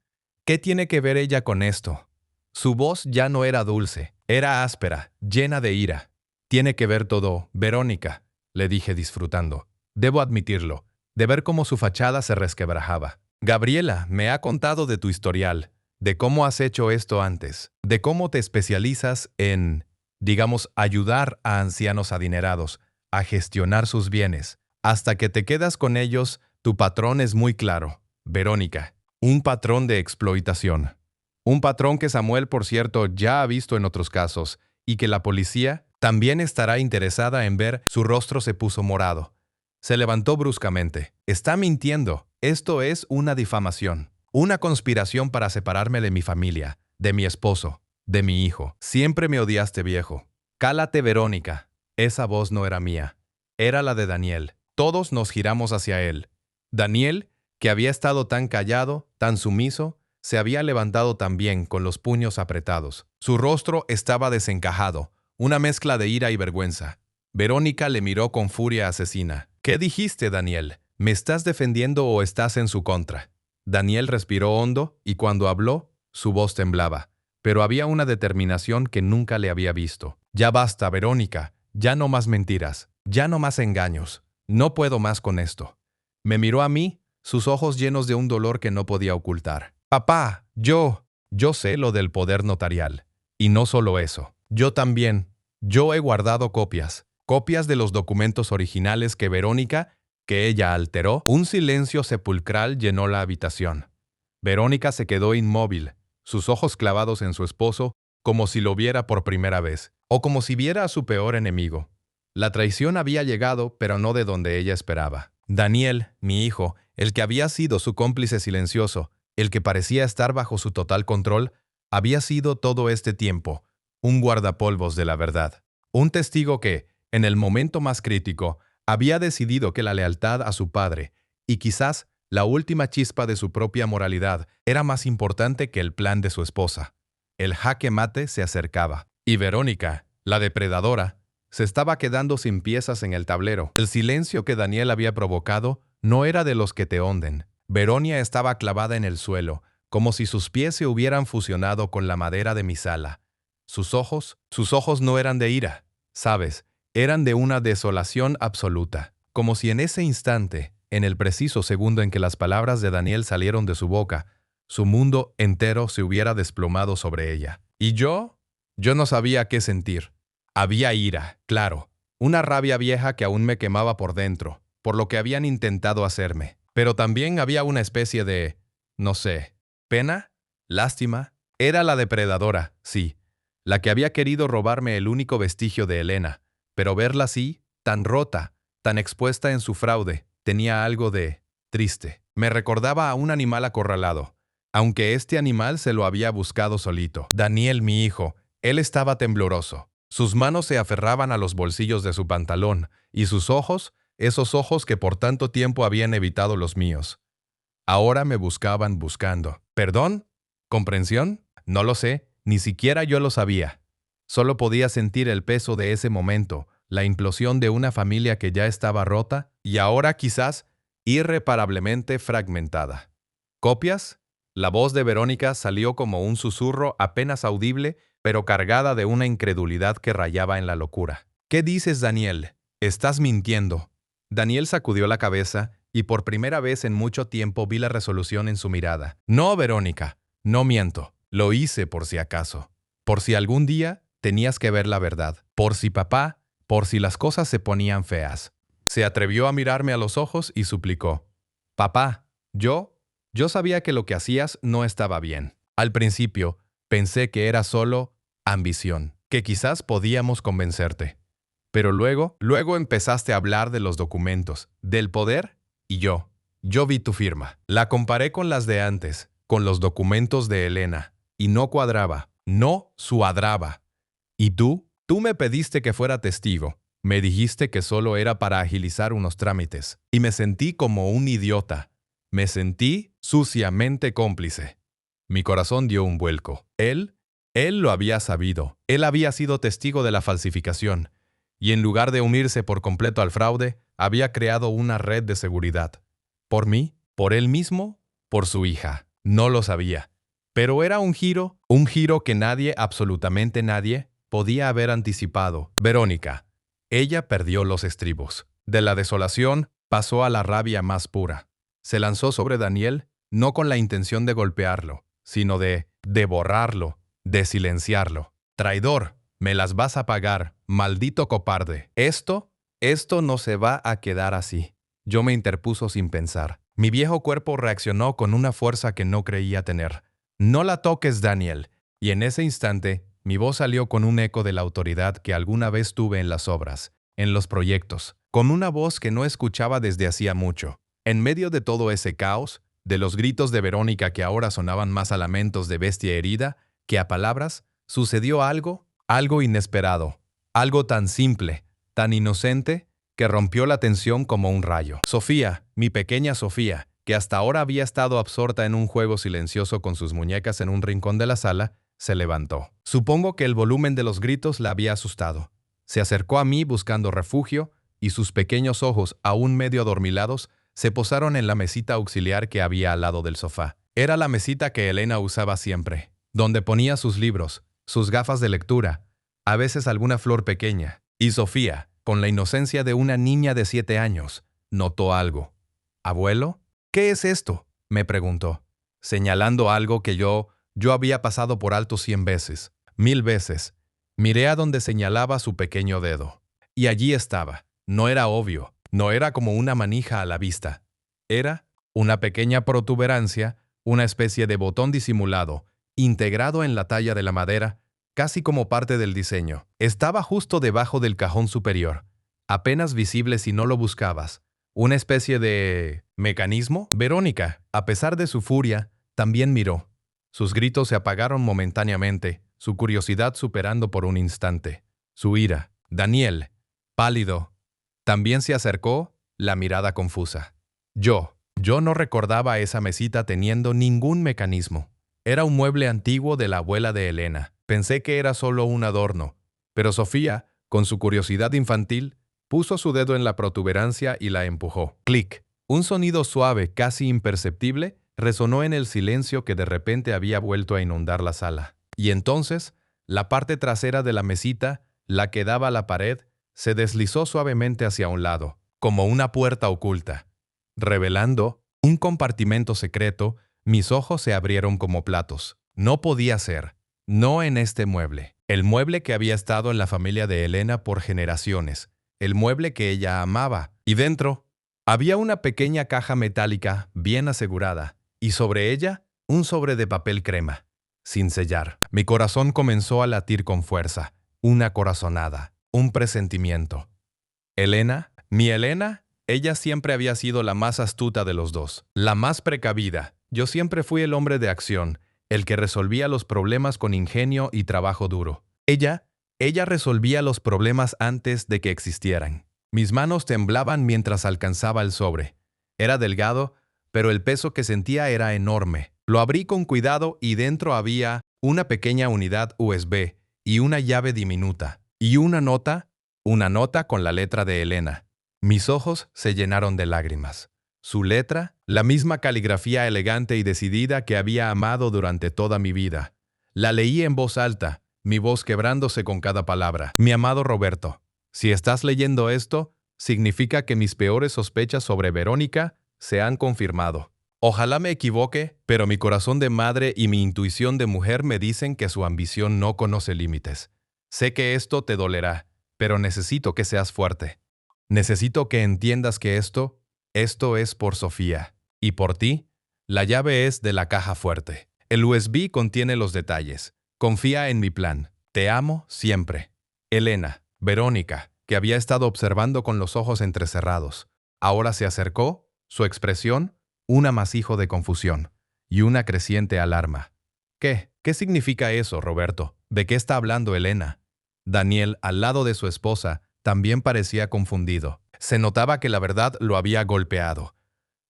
¿Qué tiene que ver ella con esto?». Su voz ya no era dulce, era áspera, llena de ira. «Tiene que ver todo, Verónica», le dije disfrutando. «Debo admitirlo, de ver cómo su fachada se resquebrajaba. Gabriela me ha contado de tu historial, de cómo has hecho esto antes, de cómo te especializas en, digamos, ayudar a ancianos adinerados, a gestionar sus bienes, hasta que te quedas con ellos. Tu patrón es muy claro, Verónica, un patrón de explotación. Un patrón que Samuel, por cierto, ya ha visto en otros casos, y que la policía también estará interesada en ver». Su rostro se puso morado. Se levantó bruscamente. «Está mintiendo. Esto es una difamación. Una conspiración para separarme de mi familia, de mi esposo, de mi hijo. Siempre me odiaste, viejo». «Cálate, Verónica». Esa voz no era mía. Era la de Daniel. Todos nos giramos hacia él. Daniel, que había estado tan callado, tan sumiso, se había levantado también con los puños apretados. Su rostro estaba desencajado, una mezcla de ira y vergüenza. Verónica le miró con furia asesina. «¿Qué dijiste, Daniel? ¿Me estás defendiendo o estás en su contra?» Daniel respiró hondo y cuando habló, su voz temblaba. Pero había una determinación que nunca le había visto. «Ya basta, Verónica. Ya no más mentiras. Ya no más engaños. No puedo más con esto». Me miró a mí, sus ojos llenos de un dolor que no podía ocultar. «Papá, yo sé lo del poder notarial. Y no solo eso. Yo también. Yo he guardado copias de los documentos originales que ella alteró». Un silencio sepulcral llenó la habitación. Verónica se quedó inmóvil, sus ojos clavados en su esposo, como si lo viera por primera vez, o como si viera a su peor enemigo. La traición había llegado, pero no de donde ella esperaba. Daniel, mi hijo, el que había sido su cómplice silencioso, el que parecía estar bajo su total control, había sido todo este tiempo un guardapolvos de la verdad. Un testigo que, en el momento más crítico, había decidido que la lealtad a su padre, y quizás la última chispa de su propia moralidad, era más importante que el plan de su esposa. El jaque mate se acercaba, y Verónica, la depredadora, se estaba quedando sin piezas en el tablero. El silencio que Daniel había provocado no era de los que te honden. Verónica estaba clavada en el suelo, como si sus pies se hubieran fusionado con la madera de mi sala. Sus ojos no eran de ira, ¿sabes? Eran de una desolación absoluta, como si en ese instante, en el preciso segundo en que las palabras de Daniel salieron de su boca, su mundo entero se hubiera desplomado sobre ella. Y yo no sabía qué sentir. Había ira, claro, una rabia vieja que aún me quemaba por dentro, por lo que habían intentado hacerme. Pero también había una especie de, no sé, pena, lástima. Era la depredadora, sí, la que había querido robarme el único vestigio de Elena, pero verla así, tan rota, tan expuesta en su fraude, tenía algo de triste. Me recordaba a un animal acorralado, aunque este animal se lo había buscado solito. Daniel, mi hijo, él estaba tembloroso. Sus manos se aferraban a los bolsillos de su pantalón, y sus ojos, esos ojos que por tanto tiempo habían evitado los míos, ahora me buscaban buscando. ¿Perdón? ¿Comprensión? No lo sé, ni siquiera yo lo sabía. Solo podía sentir el peso de ese momento, la implosión de una familia que ya estaba rota y ahora quizás irreparablemente fragmentada. ¿Copias? La voz de Verónica salió como un susurro apenas audible, pero cargada de una incredulidad que rayaba en la locura. ¿Qué dices, Daniel? Estás mintiendo. Daniel sacudió la cabeza y por primera vez en mucho tiempo vi la resolución en su mirada. No, Verónica, no miento. Lo hice por si acaso. Por si algún día tenías que ver la verdad. Por si papá, por si las cosas se ponían feas. Se atrevió a mirarme a los ojos y suplicó. Papá, yo sabía que lo que hacías no estaba bien. Al principio, pensé que era solo ambición, que quizás podíamos convencerte. Pero luego empezaste a hablar de los documentos, del poder, y yo vi tu firma. La comparé con las de antes, con los documentos de Elena, y no cuadraba, no suadraba. ¿Y tú? Tú me pediste que fuera testigo. Me dijiste que solo era para agilizar unos trámites. Y me sentí como un idiota. Me sentí suciamente cómplice. Mi corazón dio un vuelco. Él lo había sabido. Él había sido testigo de la falsificación. Y en lugar de unirse por completo al fraude, había creado una red de seguridad. ¿Por mí? ¿Por él mismo? ¿Por su hija? No lo sabía. Pero era un giro que nadie, absolutamente nadie, podía haber anticipado. Verónica. Ella perdió los estribos. De la desolación pasó a la rabia más pura. Se lanzó sobre Daniel, no con la intención de golpearlo, sino de borrarlo, de silenciarlo. Traidor, me las vas a pagar, maldito cobarde. Esto no se va a quedar así. Yo me interpuso sin pensar. Mi viejo cuerpo reaccionó con una fuerza que no creía tener. No la toques, Daniel. Y en ese instante, mi voz salió con un eco de la autoridad que alguna vez tuve en las obras, en los proyectos, con una voz que no escuchaba desde hacía mucho. En medio de todo ese caos, de los gritos de Verónica que ahora sonaban más a lamentos de bestia herida que a palabras, sucedió algo inesperado, algo tan simple, tan inocente, que rompió la tensión como un rayo. Sofía, mi pequeña Sofía, que hasta ahora había estado absorta en un juego silencioso con sus muñecas en un rincón de la sala, se levantó. Supongo que el volumen de los gritos la había asustado. Se acercó a mí buscando refugio y sus pequeños ojos, aún medio adormilados, se posaron en la mesita auxiliar que había al lado del sofá. Era la mesita que Elena usaba siempre, donde ponía sus libros, sus gafas de lectura, a veces alguna flor pequeña. Y Sofía, con la inocencia de una niña de 7 años, notó algo. «¿Abuelo? ¿Qué es esto?», me preguntó, señalando algo que yo había pasado por alto 100 veces, 1000 veces. Miré a donde señalaba su pequeño dedo. Y allí estaba. No era obvio. No era como una manija a la vista. Era una pequeña protuberancia, una especie de botón disimulado, integrado en la talla de la madera, casi como parte del diseño. Estaba justo debajo del cajón superior, apenas visible si no lo buscabas. Una especie de mecanismo. Verónica, a pesar de su furia, también miró. Sus gritos se apagaron momentáneamente, su curiosidad superando por un instante su ira. Daniel, pálido, también se acercó, la mirada confusa. Yo no recordaba esa mesita teniendo ningún mecanismo. Era un mueble antiguo de la abuela de Elena. Pensé que era solo un adorno, pero Sofía, con su curiosidad infantil, puso su dedo en la protuberancia y la empujó. Clic. Un sonido suave, casi imperceptible, resonó en el silencio que de repente había vuelto a inundar la sala. Y entonces, la parte trasera de la mesita, la que daba a la pared, se deslizó suavemente hacia un lado, como una puerta oculta. Revelando un compartimento secreto, mis ojos se abrieron como platos. No podía ser. No en este mueble. El mueble que había estado en la familia de Elena por generaciones. El mueble que ella amaba. Y dentro había una pequeña caja metálica bien asegurada. Y sobre ella, un sobre de papel crema, sin sellar. Mi corazón comenzó a latir con fuerza. Una corazonada. Un presentimiento. Elena, mi Elena, ella siempre había sido la más astuta de los dos. La más precavida. Yo siempre fui el hombre de acción, el que resolvía los problemas con ingenio y trabajo duro. Ella resolvía los problemas antes de que existieran. Mis manos temblaban mientras alcanzaba el sobre. Era delgado, pero el peso que sentía era enorme. Lo abrí con cuidado y dentro había una pequeña unidad USB y una llave diminuta. Y una nota con la letra de Elena. Mis ojos se llenaron de lágrimas. Su letra, la misma caligrafía elegante y decidida que había amado durante toda mi vida. La leí en voz alta, mi voz quebrándose con cada palabra. Mi amado Roberto, si estás leyendo esto, significa que mis peores sospechas sobre Verónica se han confirmado. Ojalá me equivoque, pero mi corazón de madre y mi intuición de mujer me dicen que su ambición no conoce límites. Sé que esto te dolerá, pero necesito que seas fuerte. Necesito que entiendas que esto es por Sofía. Y por ti, la llave es de la caja fuerte. El USB contiene los detalles. Confía en mi plan. Te amo siempre. Elena. Verónica, que había estado observando con los ojos entrecerrados. Ahora se acercó, su expresión, un amasijo de confusión y una creciente alarma. ¿Qué? ¿Qué significa eso, Roberto? ¿De qué está hablando Elena? Daniel, al lado de su esposa, también parecía confundido. Se notaba que la verdad lo había golpeado.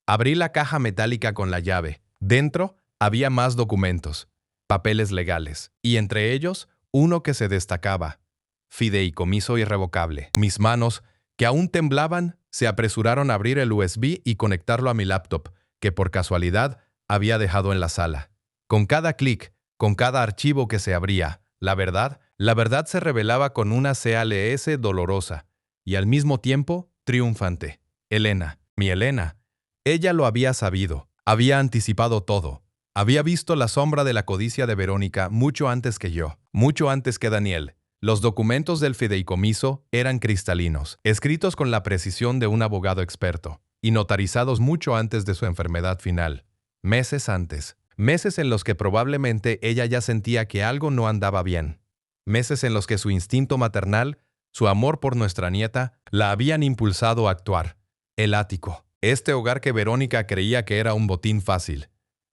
Abrí la caja metálica con la llave. Dentro había más documentos, papeles legales, y entre ellos uno que se destacaba. Fideicomiso irrevocable. Mis manos, que aún temblaban, se apresuraron a abrir el USB y conectarlo a mi laptop, que por casualidad había dejado en la sala. Con cada clic, con cada archivo que se abría, la verdad se revelaba con una CLS dolorosa y al mismo tiempo triunfante. Elena, mi Elena. Ella lo había sabido, había anticipado todo. Había visto la sombra de la codicia de Verónica mucho antes que yo, mucho antes que Daniel. Los documentos del fideicomiso eran cristalinos, escritos con la precisión de un abogado experto, y notarizados mucho antes de su enfermedad final. Meses antes. Meses en los que probablemente ella ya sentía que algo no andaba bien. Meses en los que su instinto maternal, su amor por nuestra nieta, la habían impulsado a actuar. El ático. Este hogar que Verónica creía que era un botín fácil.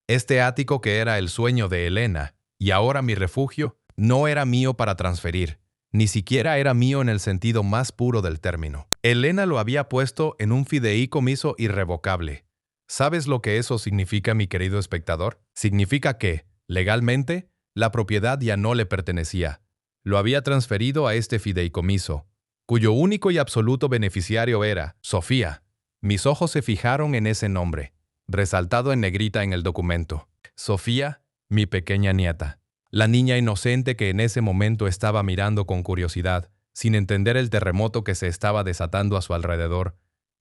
Este ático que era el sueño de Elena, y ahora mi refugio, no era mío para transferir. Ni siquiera era mío en el sentido más puro del término. Elena lo había puesto en un fideicomiso irrevocable. ¿Sabes lo que eso significa, mi querido espectador? Significa que, legalmente, la propiedad ya no le pertenecía. Lo había transferido a este fideicomiso, cuyo único y absoluto beneficiario era Sofía. Mis ojos se fijaron en ese nombre, resaltado en negrita en el documento. Sofía, mi pequeña nieta. La niña inocente que en ese momento estaba mirando con curiosidad, sin entender el terremoto que se estaba desatando a su alrededor.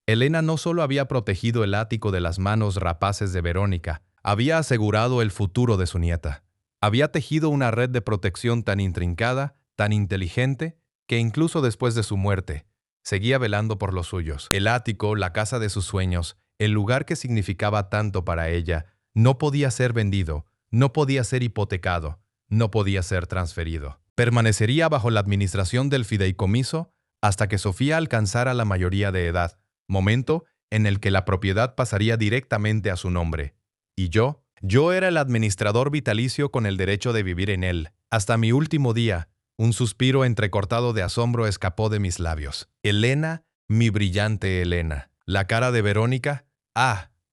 Elena no solo había protegido el ático de las manos rapaces de Verónica, había asegurado el futuro de su nieta. Había tejido una red de protección tan intrincada, tan inteligente, que incluso después de su muerte, seguía velando por los suyos. El ático, la casa de sus sueños, el lugar que significaba tanto para ella, no podía ser vendido, no podía ser hipotecado, no podía ser transferido. Permanecería bajo la administración del fideicomiso hasta que Sofía alcanzara la mayoría de edad, momento en el que la propiedad pasaría directamente a su nombre. Y yo era el administrador vitalicio con el derecho de vivir en él. Hasta mi último día, un suspiro entrecortado de asombro escapó de mis labios. Elena, mi brillante Elena. La cara de Verónica,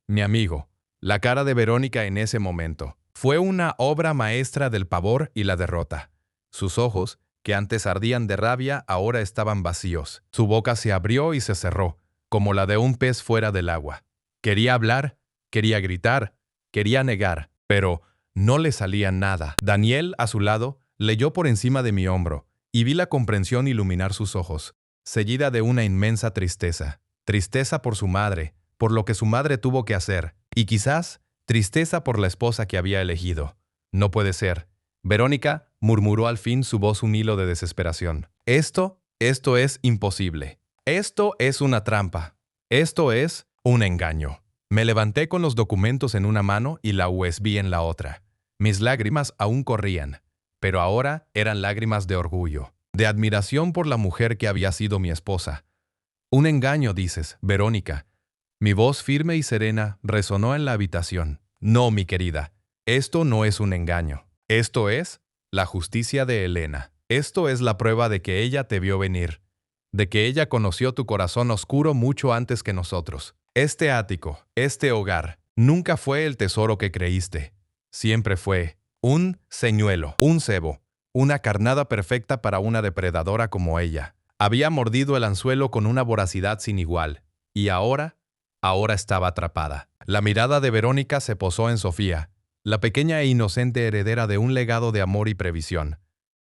mi amigo. La cara de Verónica en ese momento. Fue una obra maestra del pavor y la derrota. Sus ojos, que antes ardían de rabia, ahora estaban vacíos. Su boca se abrió y se cerró, como la de un pez fuera del agua. Quería hablar, quería gritar, quería negar, pero no le salía nada. Daniel, a su lado, leyó por encima de mi hombro, y vi la comprensión iluminar sus ojos, seguida de una inmensa tristeza. Tristeza por su madre, por lo que su madre tuvo que hacer, y quizás tristeza por la esposa que había elegido. No puede ser. Verónica, murmuró al fin, su voz un hilo de desesperación. Esto es imposible. Esto es una trampa. Esto es un engaño. Me levanté con los documentos en una mano y la USB en la otra. Mis lágrimas aún corrían, pero ahora eran lágrimas de orgullo, de admiración por la mujer que había sido mi esposa. Un engaño, dices, Verónica. Mi voz firme y serena resonó en la habitación. No, mi querida, esto no es un engaño. Esto es la justicia de Elena. Esto es la prueba de que ella te vio venir, de que ella conoció tu corazón oscuro mucho antes que nosotros. Este ático, este hogar, nunca fue el tesoro que creíste. Siempre fue un señuelo, un cebo, una carnada perfecta para una depredadora como ella. Había mordido el anzuelo con una voracidad sin igual, y ahora estaba atrapada. La mirada de Verónica se posó en Sofía, la pequeña e inocente heredera de un legado de amor y previsión.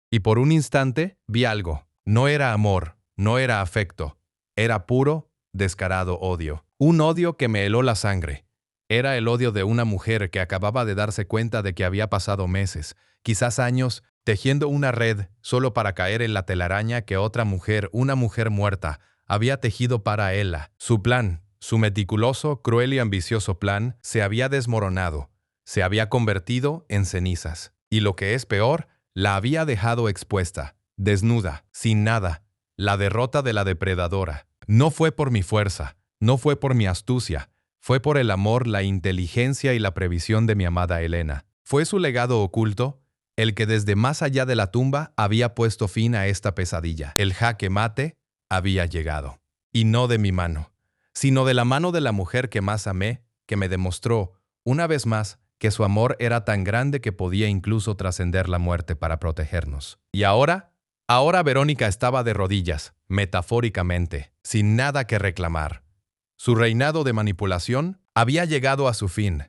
Y por un instante vi algo. No era amor, no era afecto, era puro, descarado odio. Un odio que me heló la sangre. Era el odio de una mujer que acababa de darse cuenta de que había pasado meses, quizás años, tejiendo una red solo para caer en la telaraña que otra mujer, una mujer muerta, había tejido para ella. Su plan, su meticuloso, cruel y ambicioso plan, se había desmoronado, se había convertido en cenizas. Y lo que es peor, la había dejado expuesta, desnuda, sin nada. La derrota de la depredadora. No fue por mi fuerza, no fue por mi astucia, fue por el amor, la inteligencia y la previsión de mi amada Elena. Fue su legado oculto, el que desde más allá de la tumba había puesto fin a esta pesadilla. El jaque mate había llegado. Y no de mi mano, sino de la mano de la mujer que más amé, que me demostró, una vez más, que su amor era tan grande que podía incluso trascender la muerte para protegernos. Y ahora Verónica estaba de rodillas, metafóricamente, sin nada que reclamar. Su reinado de manipulación había llegado a su fin.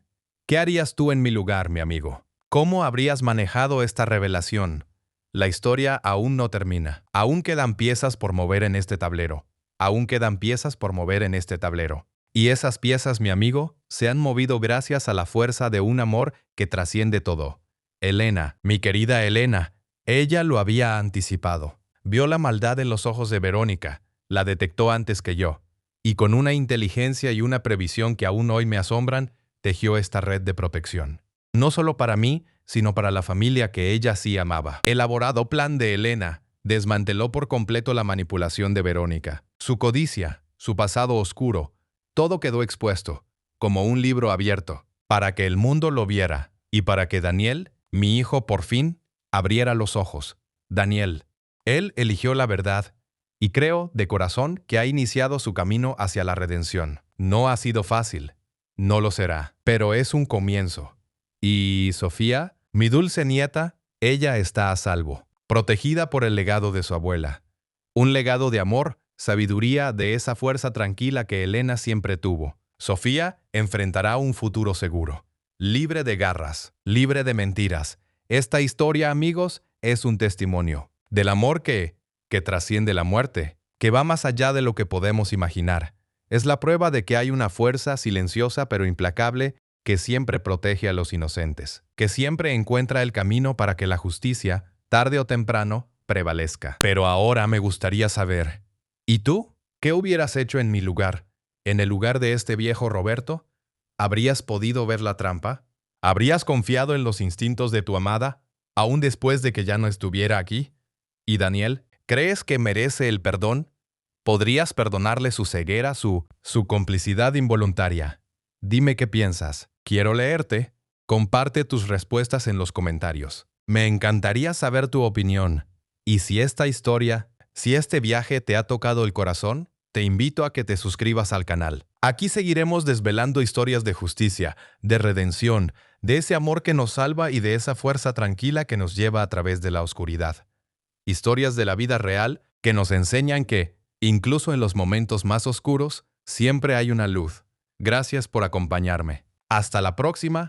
¿Qué harías tú en mi lugar, mi amigo? ¿Cómo habrías manejado esta revelación? La historia aún no termina. Aún quedan piezas por mover en este tablero. Aún quedan piezas por mover en este tablero. Y esas piezas, mi amigo, se han movido gracias a la fuerza de un amor que trasciende todo. Elena, mi querida Elena, ella lo había anticipado. Vio la maldad en los ojos de Verónica, la detectó antes que yo, y con una inteligencia y una previsión que aún hoy me asombran, tejió esta red de protección. No solo para mí, sino para la familia que ella sí amaba. El elaborado plan de Elena desmanteló por completo la manipulación de Verónica. Su codicia, su pasado oscuro, todo quedó expuesto, como un libro abierto, para que el mundo lo viera, y para que Daniel, mi hijo, por fin, abriera los ojos. Daniel, él eligió la verdad, y creo, de corazón, que ha iniciado su camino hacia la redención. No ha sido fácil. no lo será, pero es un comienzo. Y Sofía, mi dulce nieta, ella está a salvo, protegida por el legado de su abuela. Un legado de amor, sabiduría, de esa fuerza tranquila que Elena siempre tuvo. Sofía enfrentará un futuro seguro, libre de garras, libre de mentiras. Esta historia, amigos, es un testimonio del amor que trasciende la muerte, que va más allá de lo que podemos imaginar. Es la prueba de que hay una fuerza silenciosa pero implacable que siempre protege a los inocentes, que siempre encuentra el camino para que la justicia, tarde o temprano, prevalezca. Pero ahora me gustaría saber, ¿y tú? ¿Qué hubieras hecho en mi lugar? ¿En el lugar de este viejo Roberto? ¿Habrías podido ver la trampa? ¿Habrías confiado en los instintos de tu amada, aún después de que ya no estuviera aquí? ¿Y Daniel? ¿Crees que merece el perdón? ¿Podrías perdonarle su ceguera, su complicidad involuntaria? Dime qué piensas. Quiero leerte. Comparte tus respuestas en los comentarios. Me encantaría saber tu opinión. Y si esta historia, si este viaje te ha tocado el corazón, te invito a que te suscribas al canal. Aquí seguiremos desvelando historias de justicia, de redención, de ese amor que nos salva y de esa fuerza tranquila que nos lleva a través de la oscuridad. Historias de la vida real que nos enseñan que, incluso en los momentos más oscuros, siempre hay una luz. Gracias por acompañarme. Hasta la próxima.